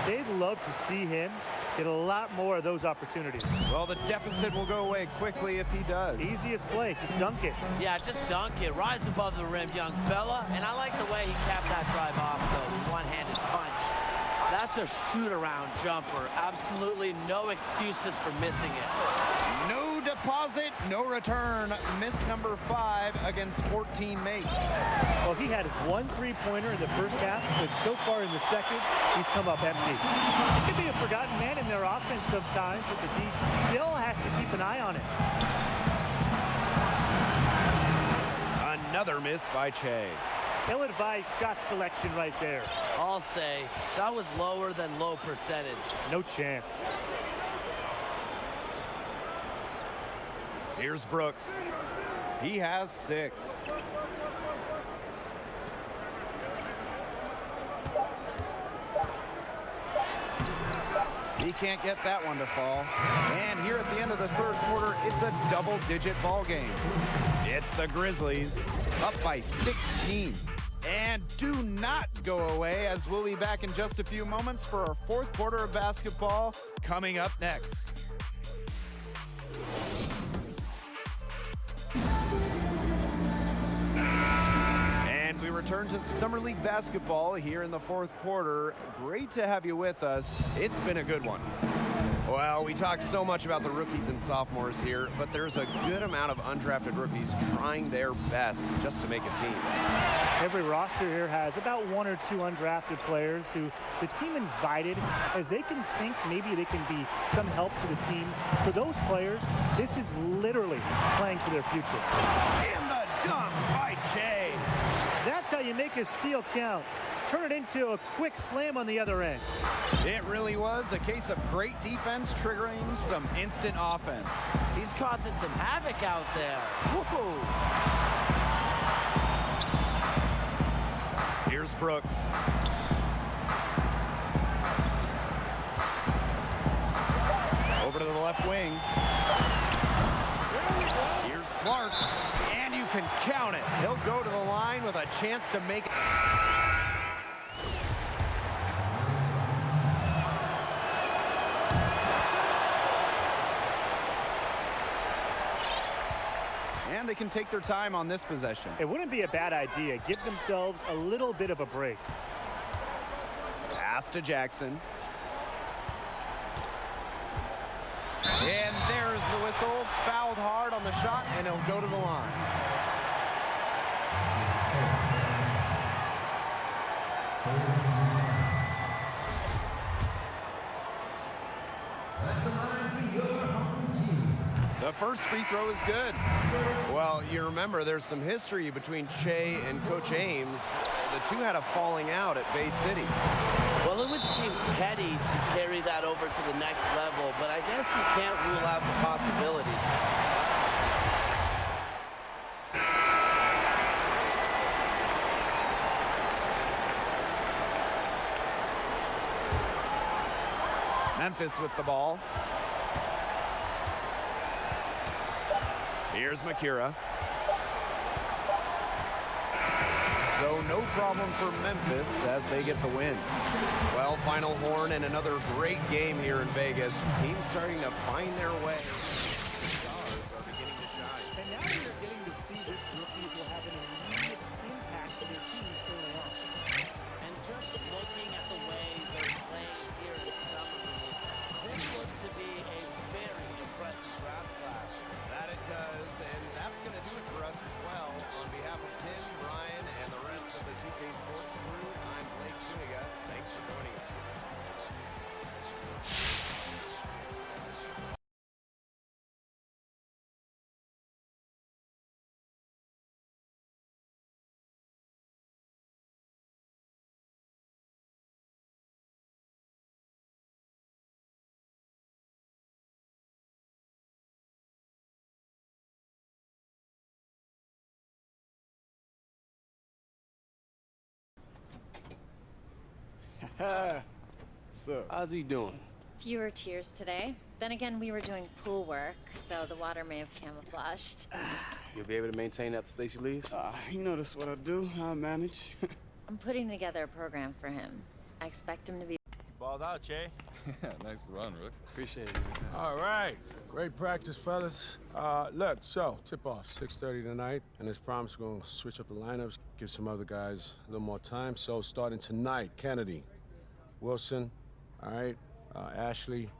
They'd love to see him get a lot more of those opportunities. Well, the deficit will go away quickly if he does. Easiest play, just dunk it. Yeah, just dunk it. Rise above the rim, young fella. And I like the way he capped that drive off, though, with one-handed punch. That's a shoot-around jumper. Absolutely no excuses for missing it. No deposit, no return. Miss number 5 against 14 mates. Well, he had 1 3-pointer in the first half, but so far in the second, he's come up empty. He could be a forgotten man in their offense sometimes, but the D still has to keep an eye on it. Another miss by Che. Ill-advised shot selection right there. I'll say that was lower than low percentage. No chance. Here's Brooks. He has 6. He can't get that one to fall. And here at the end of the third quarter, it's a double-digit ball game. It's the Grizzlies up by 16. And do not go away, as we'll be back in just a few moments for our fourth quarter of basketball coming up next. And we return to Summer League basketball here in the fourth quarter. Great to have you with us. It's been a good one. Well, we talk so much about the rookies and sophomores here, but there's a good amount of undrafted rookies trying their best just to make a team. Every roster here has about 1 or 2 undrafted players who the team invited as they can think maybe they can be some help to the team. For those players, this is literally playing for their future. In the dunk by Jay. That's how you make a steal count. Turn it into a quick slam on the other end. It really was a case of great defense triggering some instant offense. He's causing some havoc out there. Whoop-oo. Here's Brooks. Over to the left wing. Here's Clark. And you can count it. He'll go to the line with a chance to make it. And they can take their time on this possession. It wouldn't be a bad idea. Give themselves a little bit of a break. Pass to Jackson. And there's the whistle. Fouled hard on the shot, and he'll go to the line. The first free throw is good. Well, you remember there's some history between Che and Coach Ames. The two had a falling out at Bay City. Well, it would seem petty to carry that over to the next level, but I guess you can't rule out the possibility. Memphis with the ball. Here's Makira. So no problem for Memphis as they get the win. Well, final horn and another great game here in Vegas. Teams starting to find their way. Stars are beginning to shine. And now you're getting to see this rookie will have an immediate impact to their teams early on. And just looking at the way they're playing here in Summer League, this looks to be a very impressive draft class. That it does, and that's going to do it for us as well. On behalf of Tim, Ryan, and the rest of the 2K Sports crew, I'm Blake Zuniga. Thanks for joining us. So, how's he doing? Fewer tears today. Then again, we were doing pool work, so the water may have camouflaged. You'll be able to maintain after Stacy leaves? You know that's what I do. I manage. I'm putting together a program for him. I expect him to be... Balled out, Che. Yeah, nice run, Rook. Appreciate it. All right. Great practice, fellas. Look, so tip-off, 6:30 tonight. And as promised, we're going to switch up the lineups, give some other guys a little more time. So starting tonight, Kennedy, Wilson, all right, Ashley,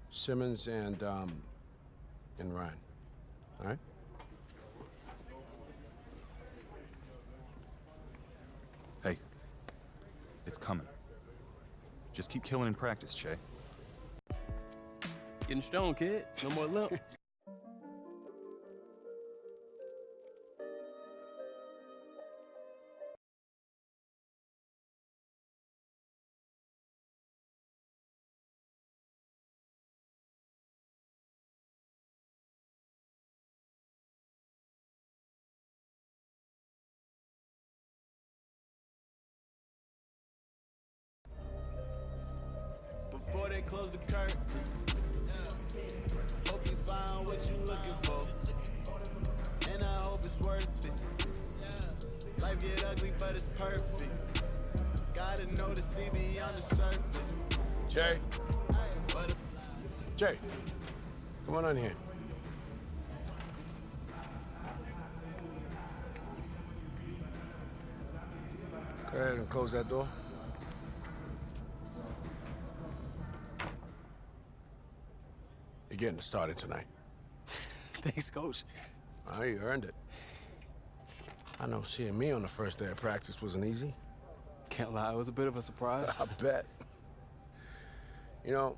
Simmons, and Ryan. All right? Hey, it's coming. Just keep killing in practice, Che. Getting strong, kid. No more limp. Before they close the curtain, hope you find what you looking for, and I hope it's worth it. Life get ugly, but it's perfect. Gotta know to see beyond the surface. Jay, come on in here. Go ahead and close that door. getting started tonight. Thanks, Coach. Oh, you earned it. I know seeing me on the first day of practice wasn't easy. Can't lie, it was a bit of a surprise. I bet. You know,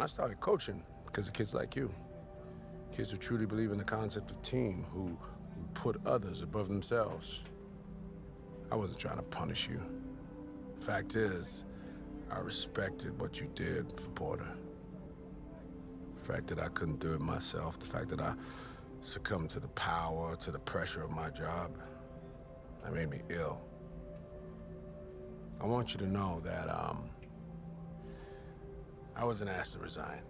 I started coaching because of kids like you. Kids who truly believe in the concept of team, who put others above themselves. I wasn't trying to punish you. Fact is, I respected what you did for Porter. The fact that I couldn't do it myself, the fact that I succumbed to the power, to the pressure of my job, that made me ill. I want you to know that, I wasn't asked to resign.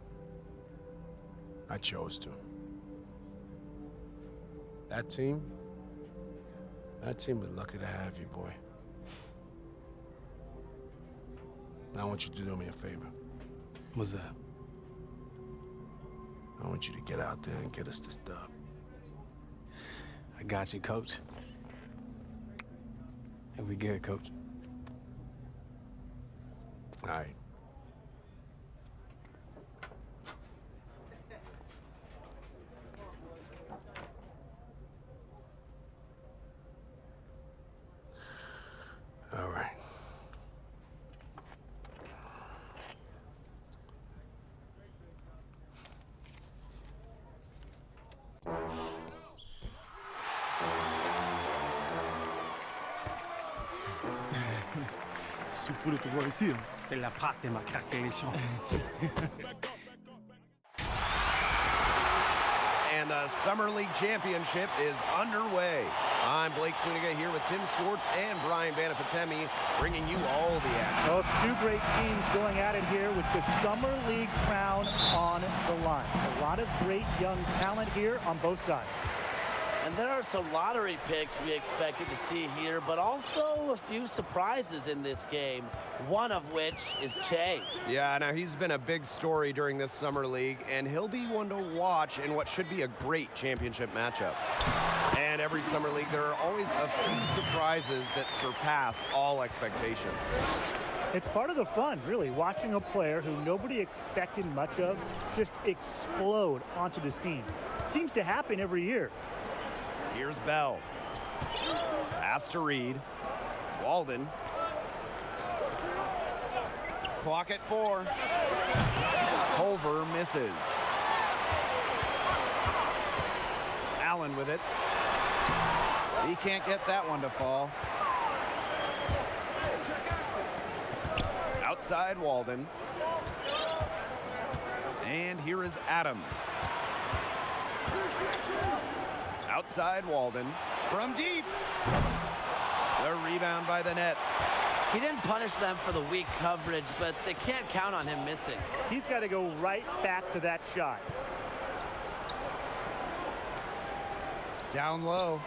I chose to. That team was lucky to have you, boy. Now I want you to do me a favor. What's that? I want you to get out there and get us this dub. I got you, Coach. And we good, Coach. All right. All right. Suppo te voir ici. C'est la pâte de ma caractérisation. And the Summer League Championship is underway. I'm Blake Suniga here with Tim Swartz and Brian Banafitemi, bringing you all the action. Well, it's two great teams going at it here with the Summer League crown on the line. A lot of great young talent here on both sides. And there are some lottery picks we expected to see here, but also a few surprises in this game, one of which is Che. Yeah, now he's been a big story during this Summer League, and he'll be one to watch in what should be a great championship matchup. And every Summer League, there are always a few surprises that surpass all expectations. It's part of the fun, really, watching a player who nobody expected much of just explode onto the scene. Seems to happen every year. Here's Bell. Pass to Reed. Walden. Clock at 4. Culver misses. Allen with it. He can't get that one to fall. Outside Walden. And here is Adams. Outside Walden. From deep. The rebound by the Nets. He didn't punish them for the weak coverage, but they can't count on him missing. He's got to go right back to that shot. Down low.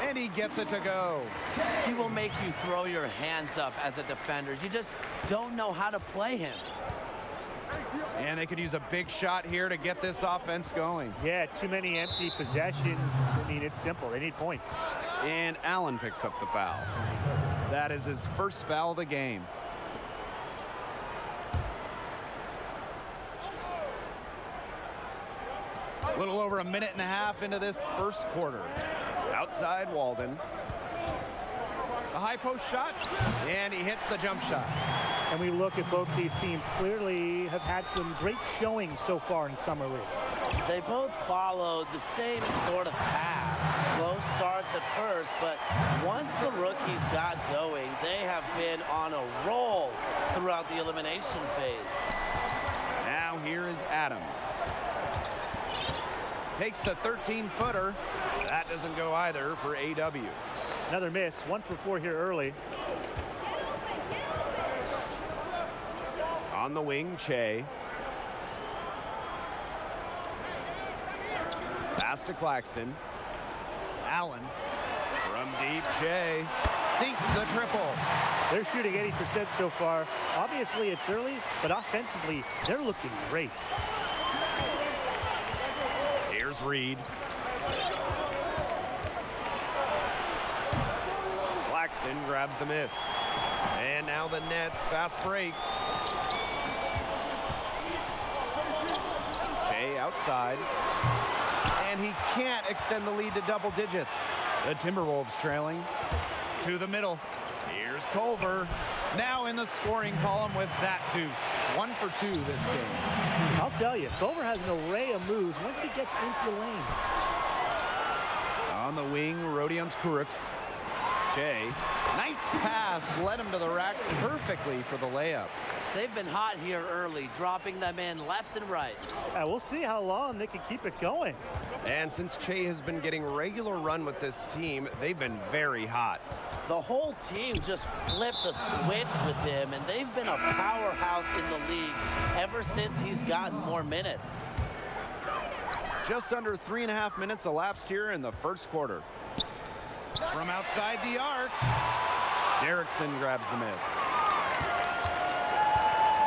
And he gets it to go. He will make you throw your hands up as a defender. You just don't know how to play him. And they could use a big shot here to get this offense going. Yeah, too many empty possessions. I mean, it's simple. They need points. And Allen picks up the foul. That is his first foul of the game. A little over a minute and a half into this first quarter. Outside Walden. A high post shot, and he hits the jump shot. And we look at both these teams, clearly have had some great showing so far in Summer League. They both followed the same sort of path. Slow starts at first, but once the rookies got going, they have been on a roll throughout the elimination phase. Now here is Adams. Takes the 13-footer. That doesn't go either for AW. Another miss, 1 for 4 here early. On the wing, Che. Pass to Claxton. Allen. From deep, Che. Sinks the triple. They're shooting 80% so far. Obviously, it's early, but offensively, they're looking great. Here's Reed. Claxton grabs the miss. And now the Nets fast break. Che outside. And he can't extend the lead to double digits. The Timberwolves trailing to the middle. Here's Culver. Now in the scoring column with that deuce. 1 for 2 this game. I'll tell you, Culver has an array of moves once he gets into the lane. On the wing, Rodion's Kuruks. Che. Nice pass. Led him to the rack perfectly for the layup. They've been hot here early, dropping them in left and right. We'll see how long they can keep it going. And since Che has been getting regular run with this team, they've been very hot. The whole team just flipped a switch with him, and they've been a powerhouse in the league ever since he's gotten more minutes. Just under 3.5 minutes elapsed here in the first quarter. From outside the arc, Derrickson grabs the miss.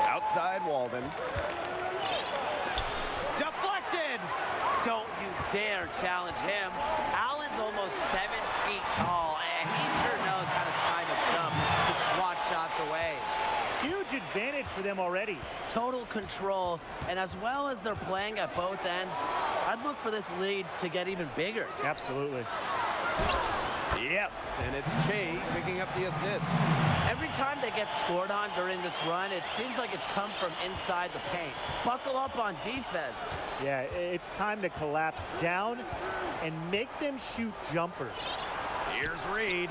Outside Walden. Deflected! Don't you dare challenge him. Allen's almost 7 feet tall, and he sure knows how to time a jump to swat shots away. Huge advantage for them already. Total control, and as well as they're playing at both ends, I'd look for this lead to get even bigger. Absolutely. Yes, and it's Che picking up the assist. Every time they get scored on during this run, it seems like it's come from inside the paint. Buckle up on defense. Yeah, it's time to collapse down and make them shoot jumpers. Here's Reed.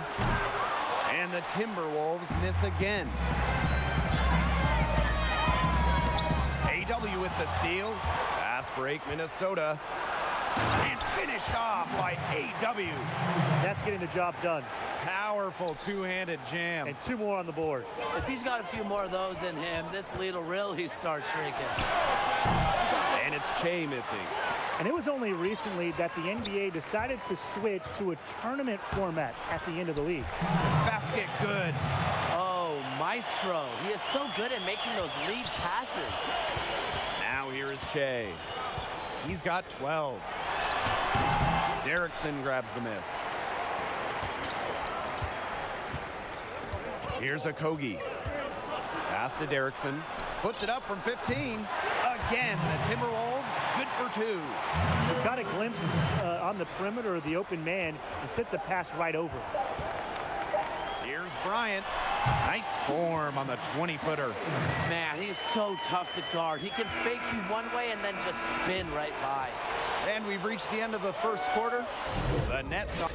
And the Timberwolves miss again. AW with the steal. Fast break, Minnesota. And finished off by AW. That's getting the job done. Powerful two-handed jam. And 2 more on the board. If he's got a few more of those in him, this lead will really start shrinking. And it's Che missing. And it was only recently that the NBA decided to switch to a tournament format at the end of the league. Basket good. Oh, Maestro. He is so good at making those lead passes. Now here is Che. He's got 12. Derrickson grabs the miss. Here's a Kogi. Pass to Derrickson. Puts it up from 15. Again, the Timberwolves, good for 2. We got a glimpse on the perimeter of the open man and sent the pass right over. Here's Bryant. Nice form on the 20-footer. Man, he's so tough to guard. He can fake you one way and then just spin right by. And we've reached the end of the first quarter. The Nets are...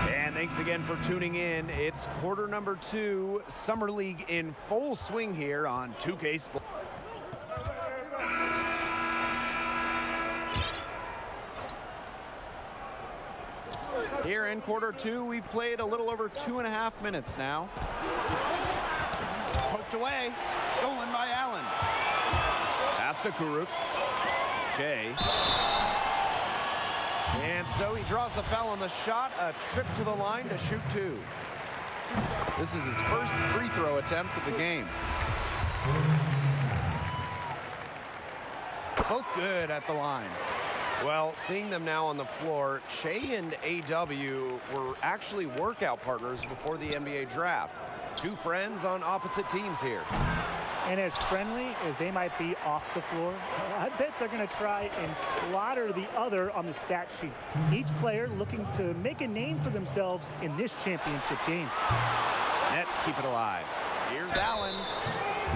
And thanks again for tuning in. It's quarter number 2, Summer League in full swing here on 2K Sports. Here in quarter 2, we've played a little over 2.5 minutes now. Poked away, stolen by Allen. Pass to Kuruks. Che. And so he draws the foul on the shot, a trip to the line to shoot 2. This is his first free throw attempts of the game. Both good at the line. Well, seeing them now on the floor, Che and AW were actually workout partners before the NBA draft. 2 friends on opposite teams here. And as friendly as they might be off the floor, I bet they're going to try and slaughter the other on the stat sheet. Each player looking to make a name for themselves in this championship game. Nets keep it alive. Here's Allen.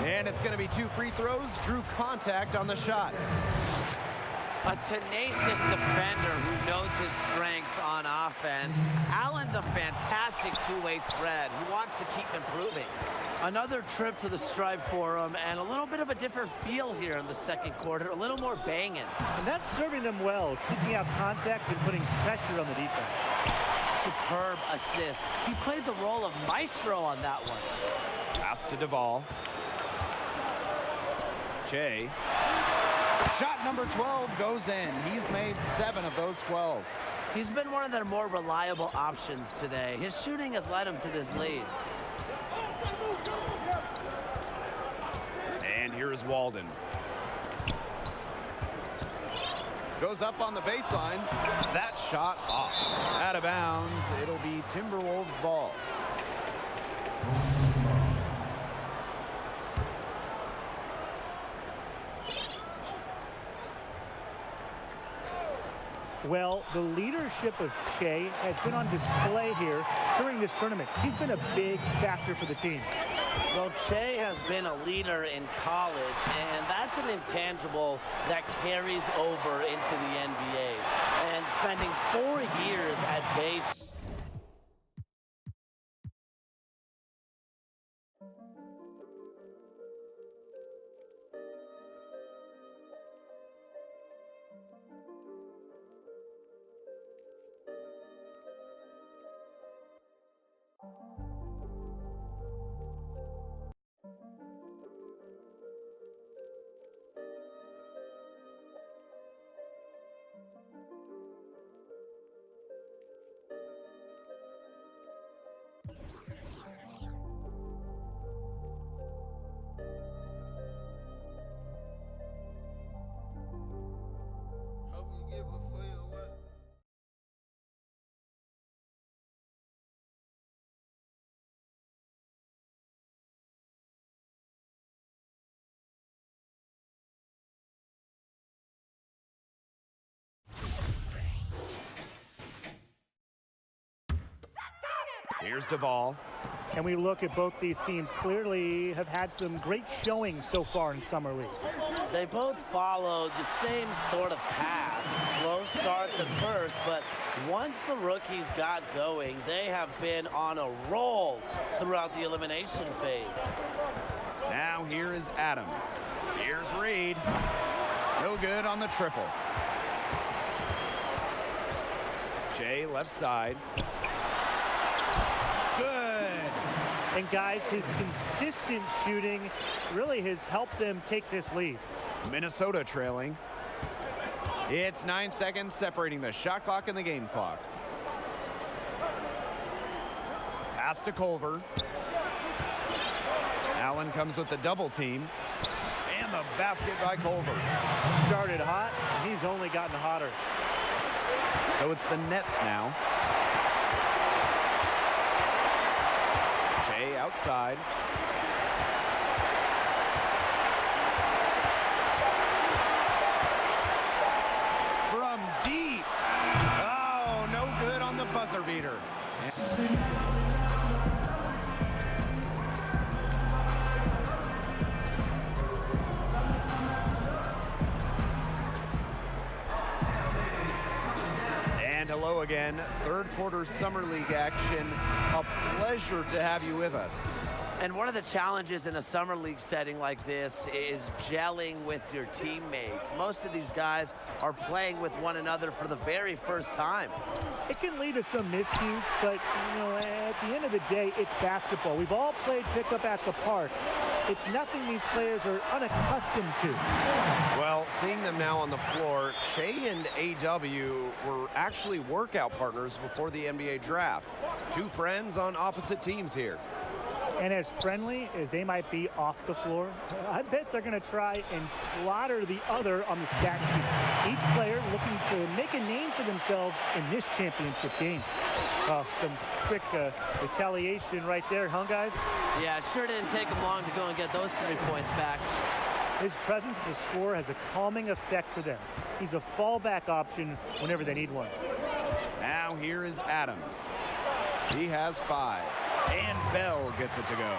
And it's going to be 2 free throws. Drew contact on the shot. A tenacious defender who knows his strengths on offense. Allen's a fantastic two-way threat who wants to keep improving. Another trip to the stripe for him, and a little bit of a different feel here in the second quarter, a little more banging. And that's serving them well, seeking out contact and putting pressure on the defense. Superb assist. He played the role of maestro on that one. Pass to Duvall. Che. Shot number 12 goes in. He's made 7 of those 12. He's been one of their more reliable options today. His shooting has led him to this lead. And here's Walden. Goes up on the baseline. That shot off. Out of bounds. It'll be Timberwolves ball. Well, the leadership of Che has been on display here during this tournament. He's been a big factor for the team. Well, Che has been a leader in college, and that's an intangible that carries over into the NBA. And spending 4 years at base. Here's Duvall. And we look at both these teams, clearly have had some great showings so far in Summer League. They both followed the same sort of path. Slow starts at first, but once the rookies got going, they have been on a roll throughout the elimination phase. Now here is Adams. Here's Reed. No good on the triple. Jay left side. Good. And guys, his consistent shooting really has helped them take this lead. Minnesota trailing. It's 9 seconds separating the shot clock and the game clock. Pass to Culver. Allen comes with the double team. And the basket by Culver. Started hot, and he's only gotten hotter. So it's the Nets now. Jay outside. From deep. Oh, no good on the buzzer beater. And hello again, third quarter Summer League action. A pleasure to have you with us. And one of the challenges in a summer league setting like this is gelling with your teammates. Most of these guys are playing with one another for the very first time. It can lead to some miscues, but you know, at the end of the day, it's basketball. We've all played pickup at the park. It's nothing these players are unaccustomed to. Well, seeing them now on the floor, Shea and AW were actually workout partners before the NBA draft. Two friends on opposite teams here. And as friendly as they might be off the floor, I bet they're going to try and slaughter the other on the stat sheet. Each player looking to make a name for themselves in this championship game. Oh, some quick retaliation right there, huh, guys? Yeah, it sure didn't take them long to go and get those 3 points back. His presence as a scorer has a calming effect for them. He's a fallback option whenever they need one. Now here is Adams. He has 5. And Bell gets it to go.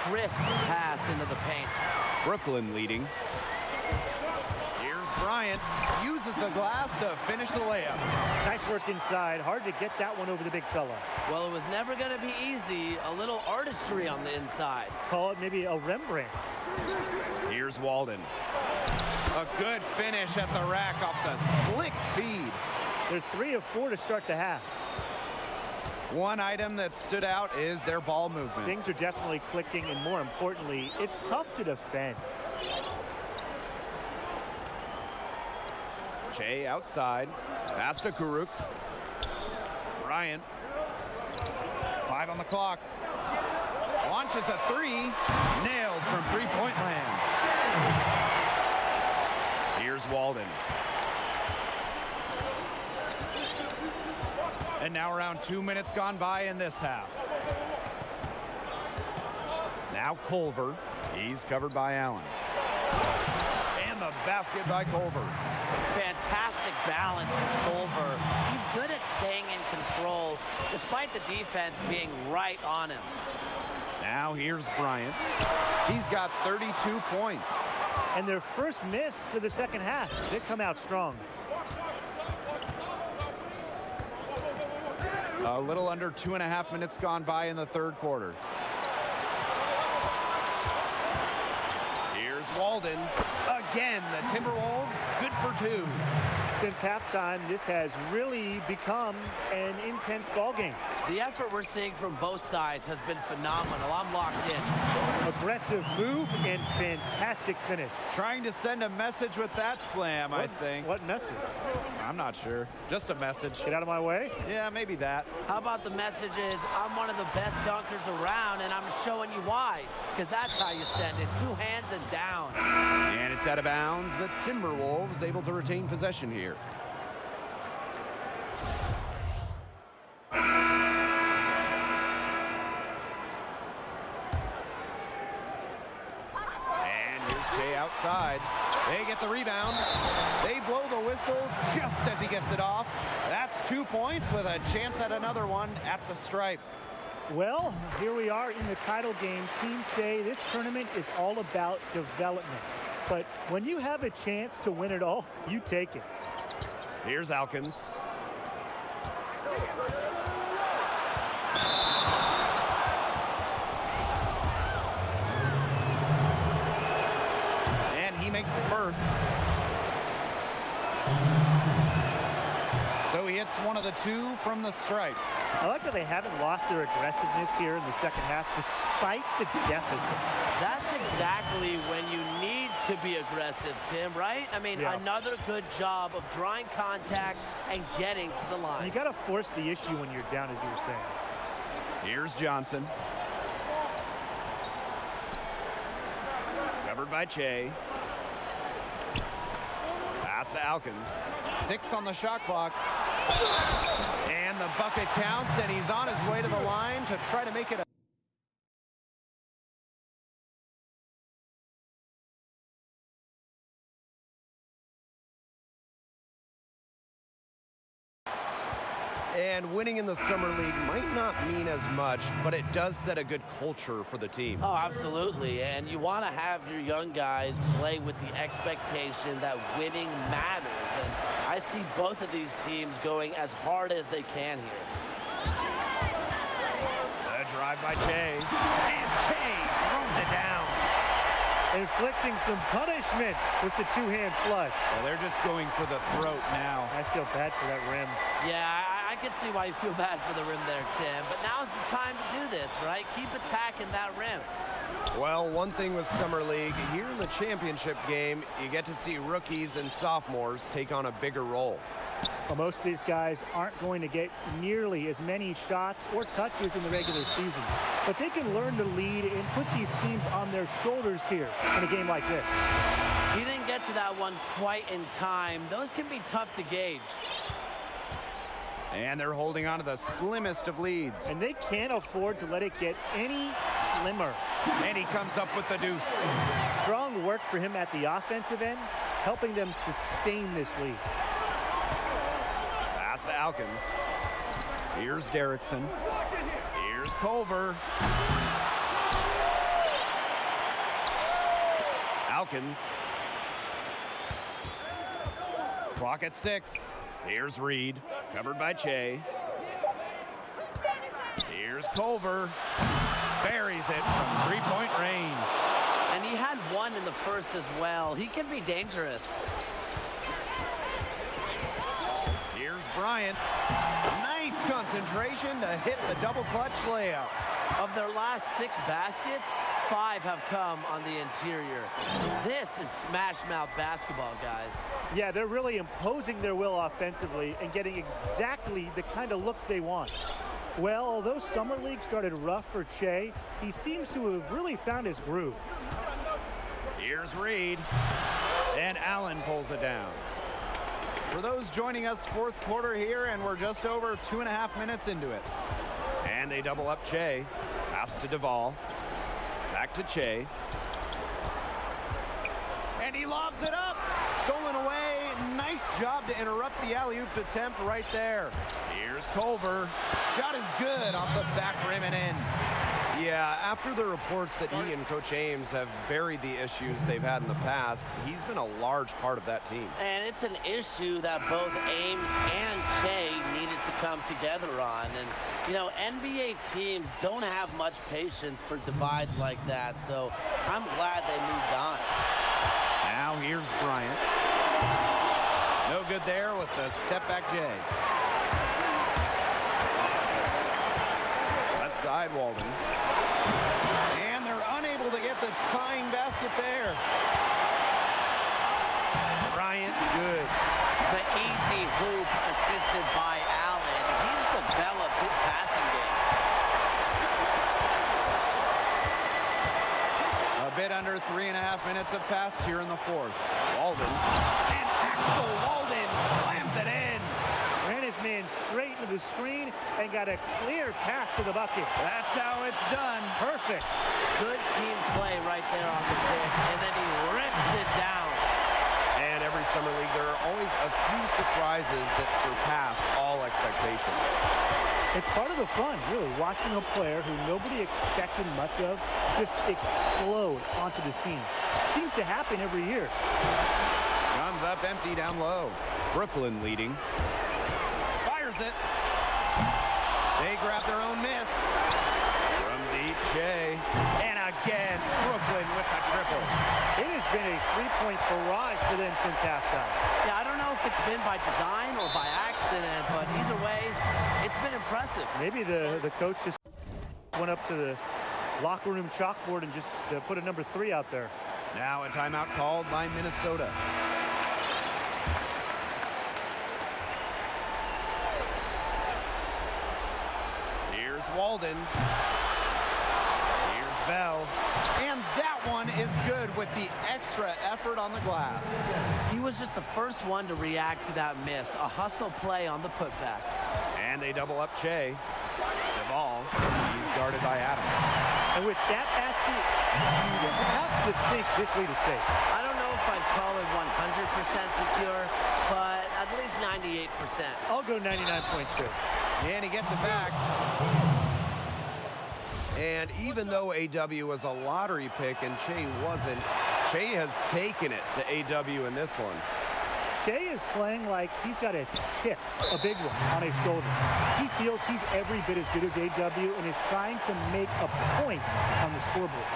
Crisp pass into the paint. Brooklyn leading. Here's Bryant. Uses the glass to finish the layup. Nice work inside. Hard to get that one over the big fella. Well, it was never going to be easy. A little artistry on the inside. Call it maybe a Rembrandt. Here's Walden. A good finish at the rack off the slick feed. They're 3 of 4 to start the half. One item that stood out is their ball movement. Things are definitely clicking, and more importantly, it's tough to defend. Jay outside. Pass to Kuruk. Bryant. 5 on the clock. Launches a 3. Nailed from three-point land. Here's Walden. And now around 2 minutes gone by in this half. Now Culver. He's covered by Allen. And the basket by Culver. Fantastic balance for Culver. He's good at staying in control, despite the defense being right on him. Now here's Bryant. He's got 32 points. And their first miss of the second half. They come out strong. A little under 2.5 minutes gone by in the third quarter. Here's Walden. Again, the Timberwolves, good for 2. Since halftime, this has really become an intense ball game. The effort we're seeing from both sides has been phenomenal. I'm locked in. Aggressive move and fantastic finish. Trying to send a message with that slam, I think. What message? I'm not sure. Just a message. Get out of my way? Yeah, maybe that. How about the message is, I'm one of the best dunkers around, and I'm showing you why. Because that's how you send it. 2 hands and down. And it's out of bounds. The Timberwolves able to retain possession here. Outside. They get the rebound. They blow the whistle just as he gets it off. That's 2 points with a chance at another one at the stripe. Well, here we are in the title game. Teams say this tournament is all about development. But when you have a chance to win it all, you take it. Here's Alkins. He makes the first. So he hits one of the 2 from the stripe. I like that they haven't lost their aggressiveness here in the second half, despite the deficit. That's exactly when you need to be aggressive, Tim, right? I mean, another good job of drawing contact and getting to the line. You got to force the issue when you're down, as you were saying. Here's Johnson. Covered by Che. Pass to Alkins. 6 on the shot clock. And the bucket counts, and he's on his way to the line to try to make it a And winning in the Summer League might not mean as much, but it does set a good culture for the team. Oh, absolutely. And you want to have your young guys play with the expectation that winning matters. And I see both of these teams going as hard as they can here. The drive by Che. And Che throws it down. Inflicting some punishment with the 2-hand flush. Well, they're just going for the throat now. I feel bad for that rim. Yeah, I can see why you feel bad for the rim there, Tim. But now's the time to do this, right? Keep attacking that rim. Well, one thing with Summer League, here in the championship game, you get to see rookies and sophomores take on a bigger role. Well, most of these guys aren't going to get nearly as many shots or touches in the regular season. But they can learn to lead and put these teams on their shoulders here in a game like this. He didn't get to that one quite in time. Those can be tough to gauge. And they're holding on to the slimmest of leads. And they can't afford to let it get any slimmer. And he comes up with the deuce. Strong work for him at the offensive end, helping them sustain this lead. Pass to Alkins. Here's Derrickson. Here's Culver. Alkins. Clock at 6. Here's Reed, covered by Che. Here's Culver. Buries it from 3-point range. And he had one in the first as well. He can be dangerous. Here's Bryant. Nice concentration to hit the double clutch layup. Of their last 6 baskets, 5 have come on the interior. This is smash mouth basketball, guys. Yeah, they're really imposing their will offensively and getting exactly the kind of looks they want. Well, although Summer League started rough for Che, he seems to have really found his groove. Here's Reed, and Allen pulls it down. For those joining us, fourth quarter here, and we're just over 2.5 minutes into it. And they double up Che. Pass to Duvall. Back to Che. And he lobs it up. Stolen away. Nice Nice job to interrupt the alley-oop attempt right there. Here's Culver. Shot is good off the back rim and in. Yeah, after the reports that he and Coach Ames have buried the issues they've had in the past, he's been a large part of that team. And it's an issue that both Ames and Che needed to come together on. And, you know, NBA teams don't have much patience for divides like that, so I'm glad they moved on. Now here's Bryant. No good there with the step-back J. Left side, Walden. And they're unable to get the tying basket there. Bryant, good. The easy hoop assisted by Allen. He's developed his passing game. A bit under 3.5 minutes have passed here in the fourth. Walden. And Axel Walden slams it in. Ran his man straight into the screen and got a clear path to the bucket. That's how it's done. Perfect. Good team play right there on the pick, and then he rips it down. And every summer league, there are always a few surprises that surpass all expectations. It's part of the fun, really, watching a player who nobody expected much of just explode onto the scene. Seems to happen every year. Comes up empty down low. Brooklyn leading. Fires it. They grab their own miss. From deep, Jay. And again, Brooklyn with the triple. It has been a three-point barrage for them since halftime. Yeah, I don't know if it's been by design or by accident, but either way, it's been impressive. Maybe the coach just went up to the locker room chalkboard and just put a number 3 out there. Now a timeout called by Minnesota. Here's Walden. Here's Bell. And that one is good with the extra effort on the glass. He was just the first one to react to that miss. A hustle play on the putback. And they double up Che. The ball. He's guarded by Adams. And with that basket, you have to think this lead is safe. I don't know if I'd call it 100% secure, but at least 98%. I'll go 99.2. And he gets it back. And even though AW was a lottery pick and Che wasn't, Che has taken it to AW in this one. Che is playing like he's got a chip, a big one, on his shoulder. He feels he's every bit as good as AW and is trying to make a point on the scoreboard.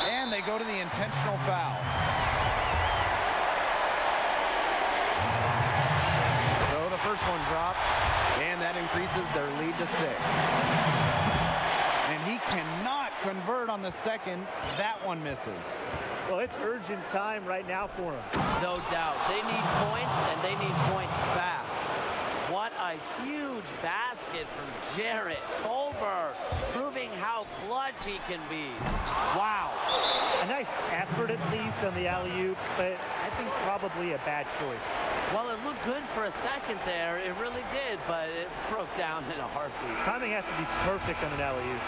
And they go to the intentional foul. So the first one drops, and that increases their lead to 6. And he cannot convert on the second. That one misses. Well, it's urgent time right now for him. No doubt. They need points, and they need points fast. What a huge basket from Jarrett Culver, proving how clutch he can be. Wow. A nice effort at least on the alley-oop, but I think probably a bad choice. Well, it looked good for a second there. It really did, but it broke down in a heartbeat. Timing has to be perfect on an alley-oop.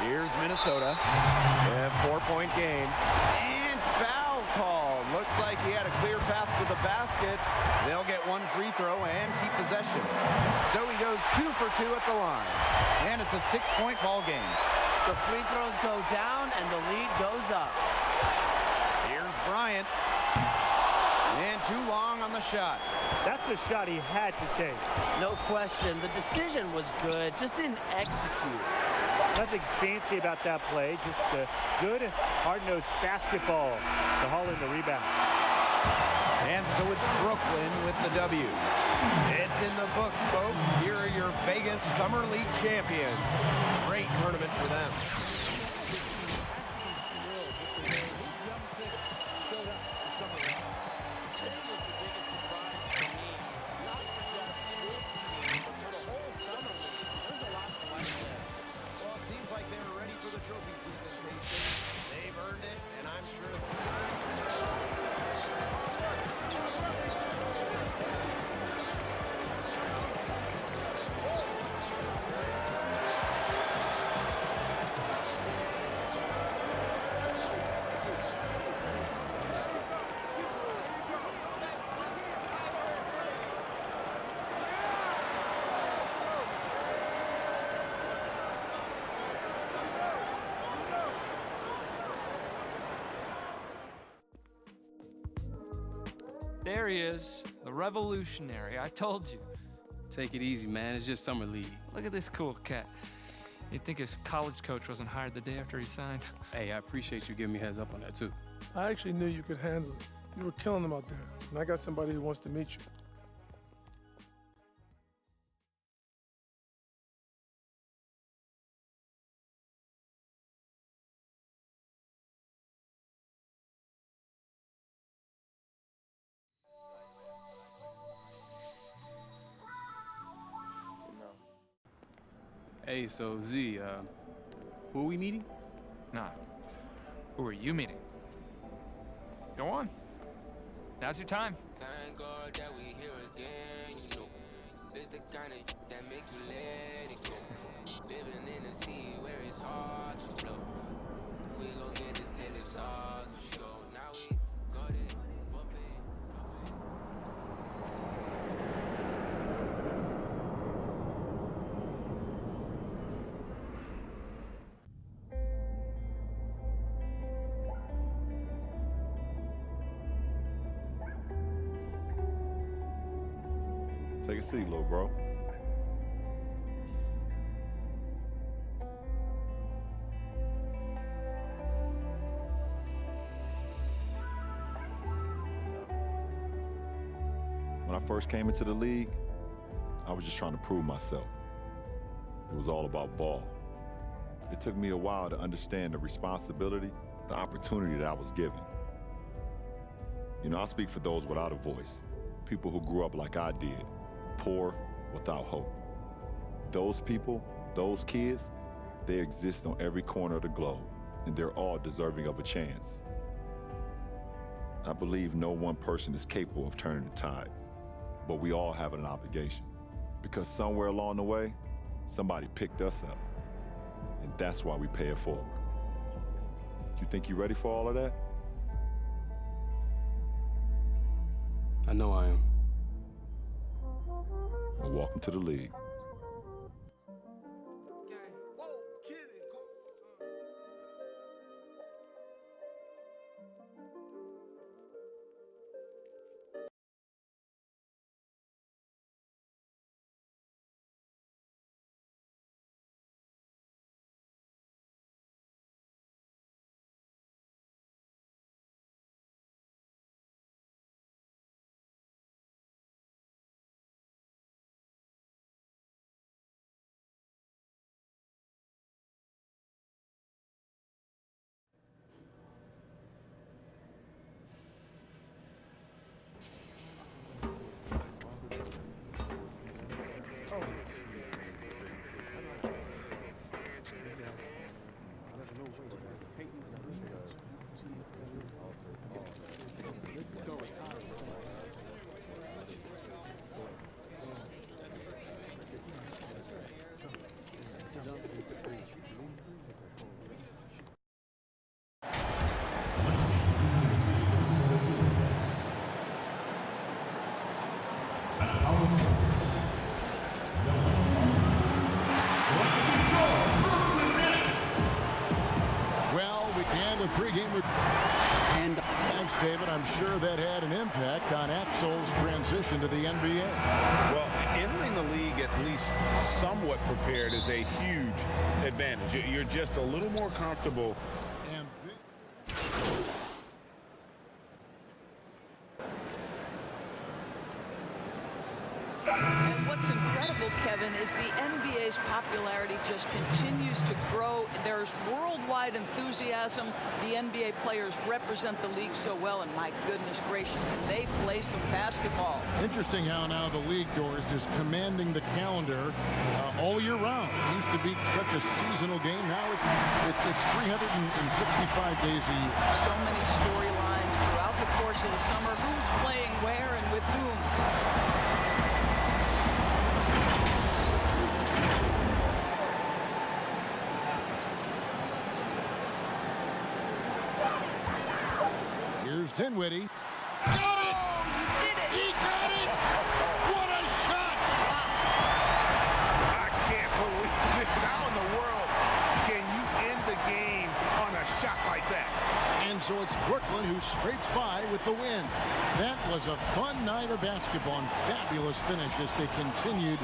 Here's Minnesota. A 4-point game. And foul called. Looks like he had a clear path to the basket. They'll get one free throw and keep possession. So he goes 2 for 2 at the line. And it's a 6-point ball game. The free throws go down and the lead goes up. Here's Bryant. And too long on the shot. That's a shot he had to take. No question. The decision was good, just didn't execute. Nothing fancy about that play, just a good, hard-nosed basketball to haul in the rebound. And so it's Brooklyn with the W. It's in the books, folks. Here are your Vegas Summer League champions. Great tournament for them. There he is, the revolutionary. I told you. Take it easy, man. It's just summer league. Look at this cool cat. You'd think his college coach wasn't hired the day after he signed. Hey, I appreciate you giving me a heads up on that, too. I actually knew you could handle it. You were killing them out there, and I got somebody who wants to meet you. Hey, so Z, who are we meeting? Nah. Who are you meeting? Go on. Now's your time. Thank God that we here again, you know. This the kind of that make you let it go. Living in a sea where it's hard to flow. We gon' get it till it's hard to show. Now we got it. Take a seat, little bro. When I first came into the league, I was just trying to prove myself. It was all about ball. It took me a while to understand the responsibility, the opportunity that I was given. You know, I speak for those without a voice, people who grew up like I did, poor, without hope. Those people, those kids, they exist on every corner of the globe, and they're all deserving of a chance. I believe no one person is capable of turning the tide, but we all have an obligation, because somewhere along the way, somebody picked us up, and that's why we pay it forward. You think you're ready for all of that? I know I am. Well, welcome to the league. And thanks, David. I'm sure that had an impact on Axel's transition to the NBA. Well, entering the league at least somewhat prepared is a huge advantage. You're just a little more comfortable. And what's incredible, Kevin, is the NBA's popularity just continues to grow. There's worldwide enthusiasm. The NBA players represent the league so well, and my goodness gracious, can they play some basketball. Interesting how now the league doors is commanding the calendar all year round. It used to be such a seasonal game. Now it's 365 days a year. So many storylines throughout the course of the summer. Who's playing where and with whom? Here's Dinwiddie. Got it! You did it! He got it! What a shot! I can't believe it. How in the world can you end the game on a shot like that? And so it's Brooklyn who who scrapes by with the win. That was a fun night of basketball and fabulous finish as they continued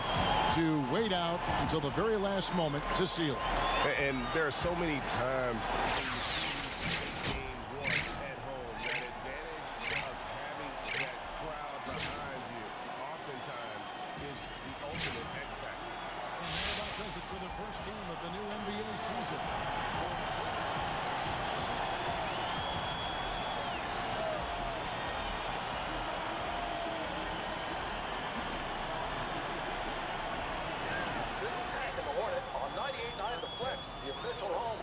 to wait out until the very last moment to seal it. And there are so many times for the first game of the new NBA season. This is Hank and the Hornet on 98.9 The Flex, the official home.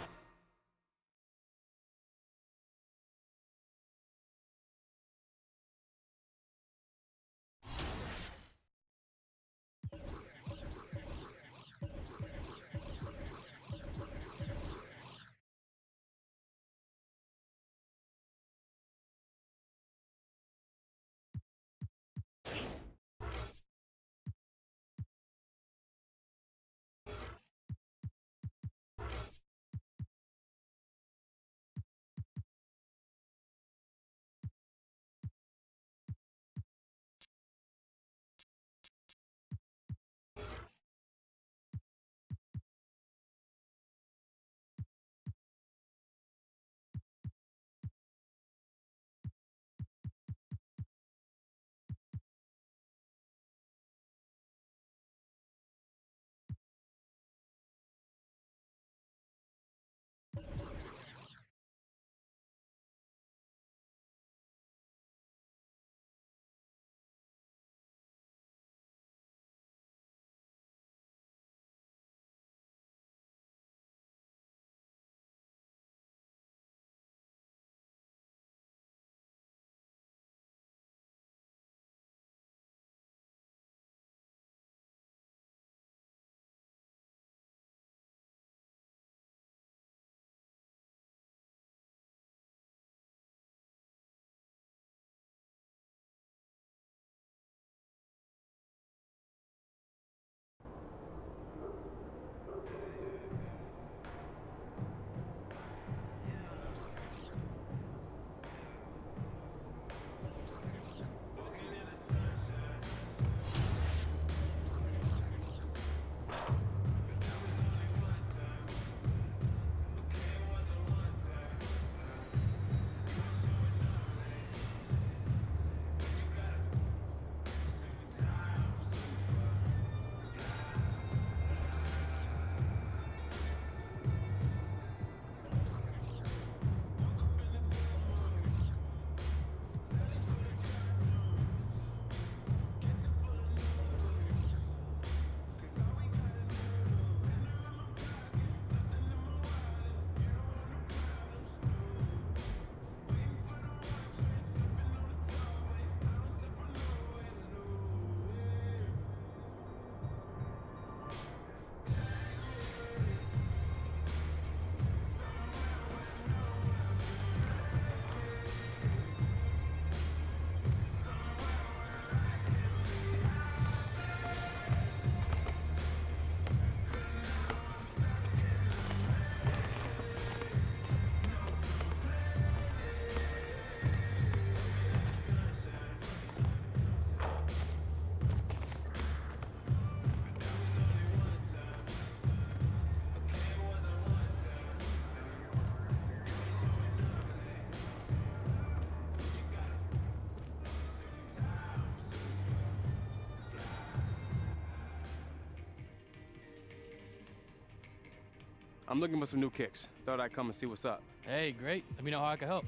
I'm looking for some new kicks. Thought I'd come and see what's up. Hey, great. Let me know how I can help.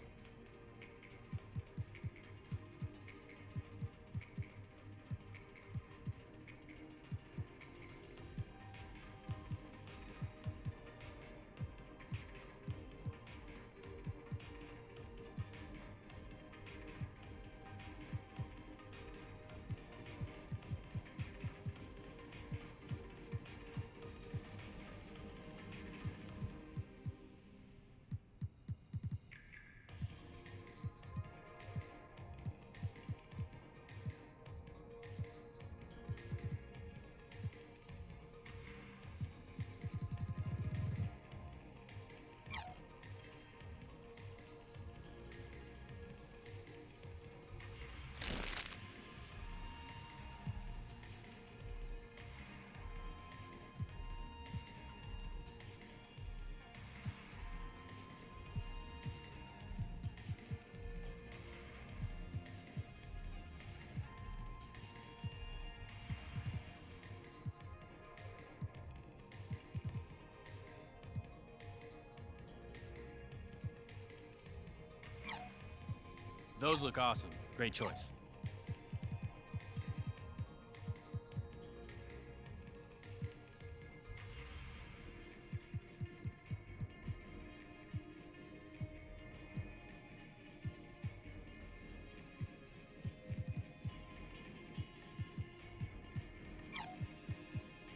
Those look awesome. Great choice.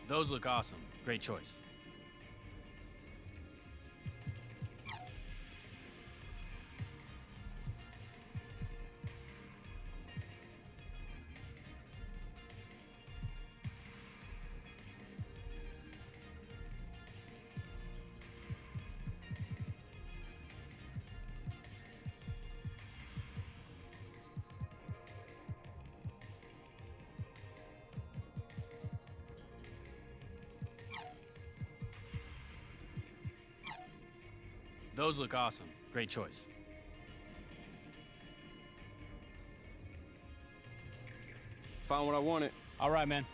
Those look awesome. Great choice. Those look awesome. Great choice. Found what I wanted. All right, man.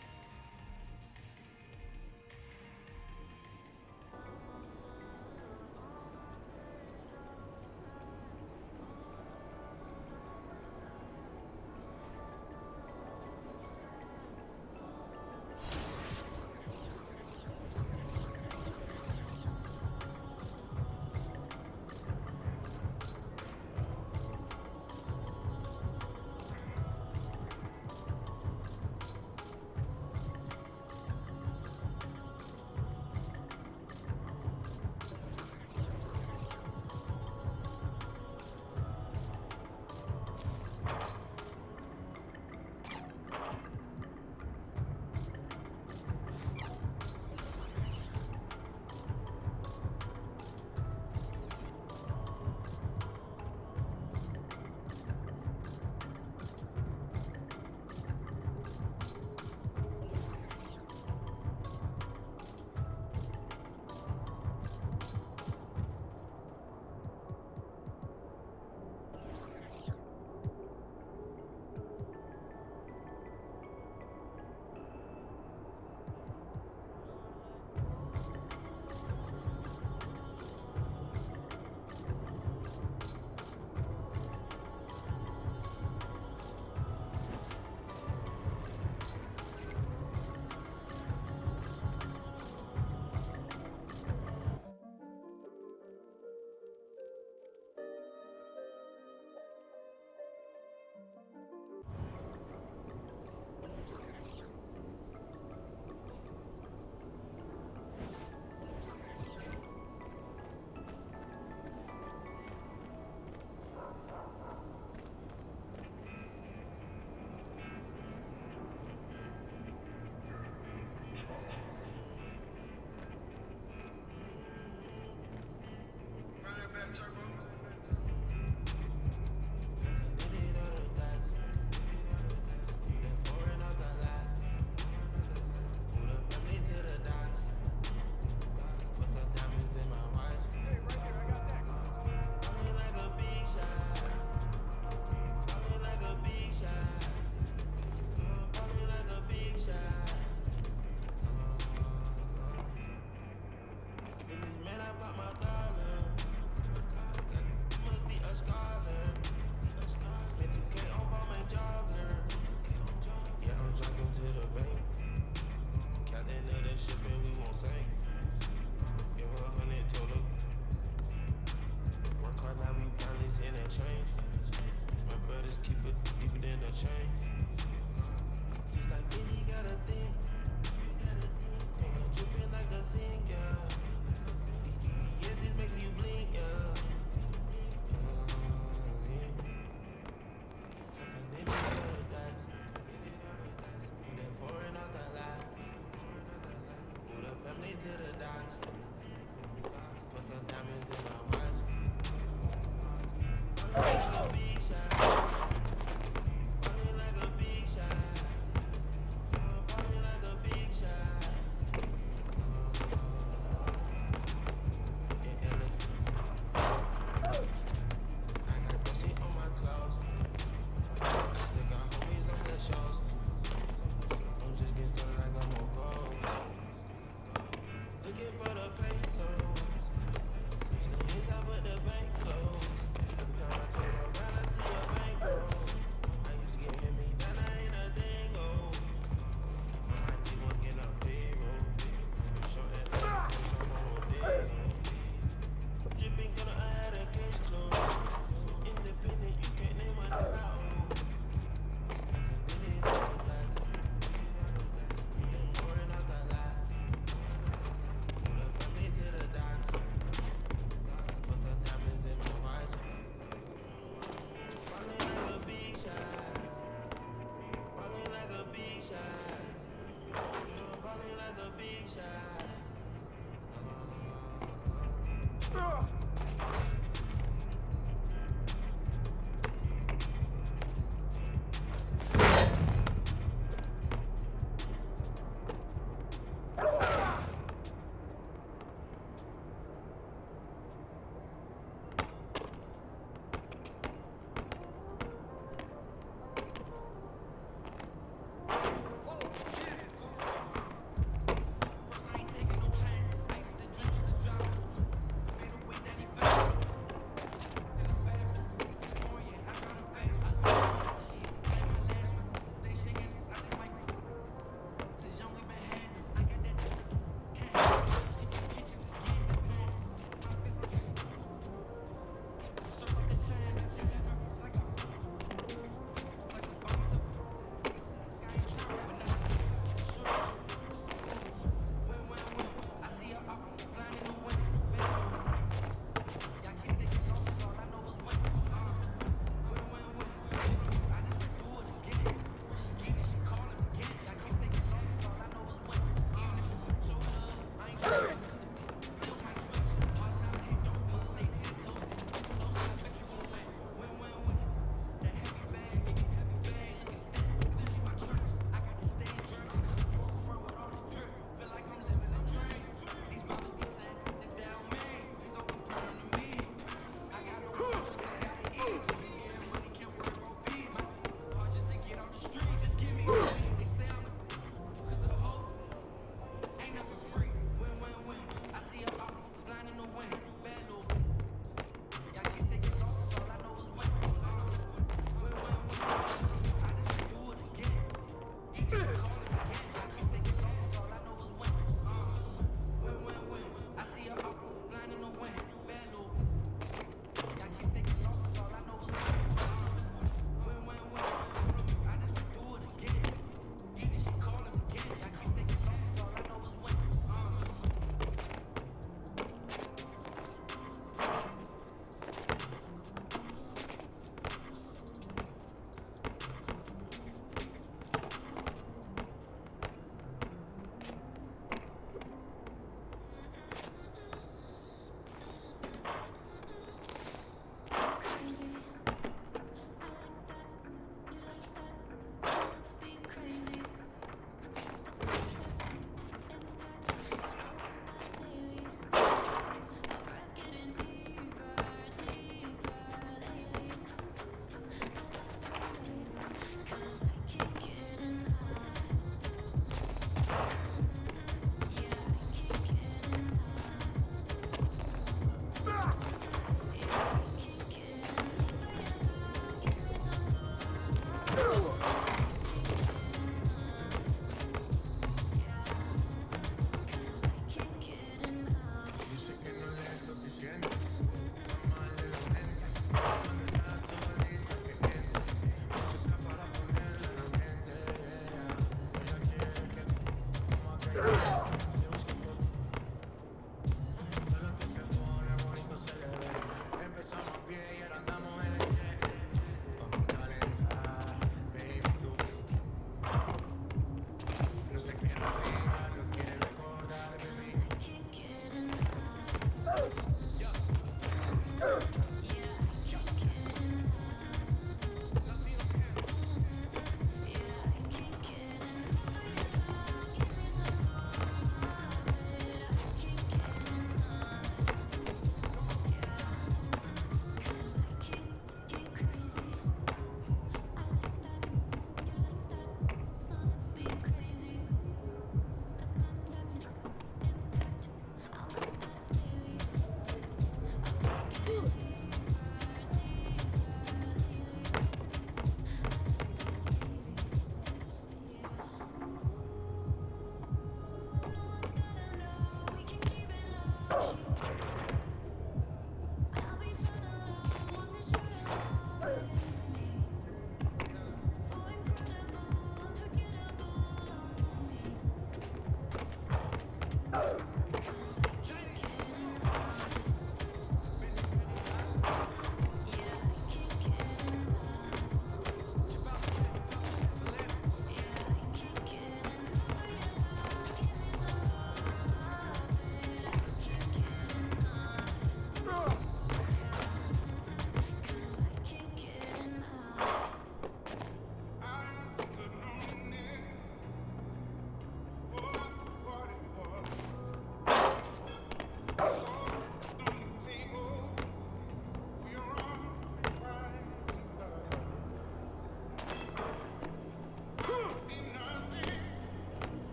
Inside, but the bank closed. Every time I turn around.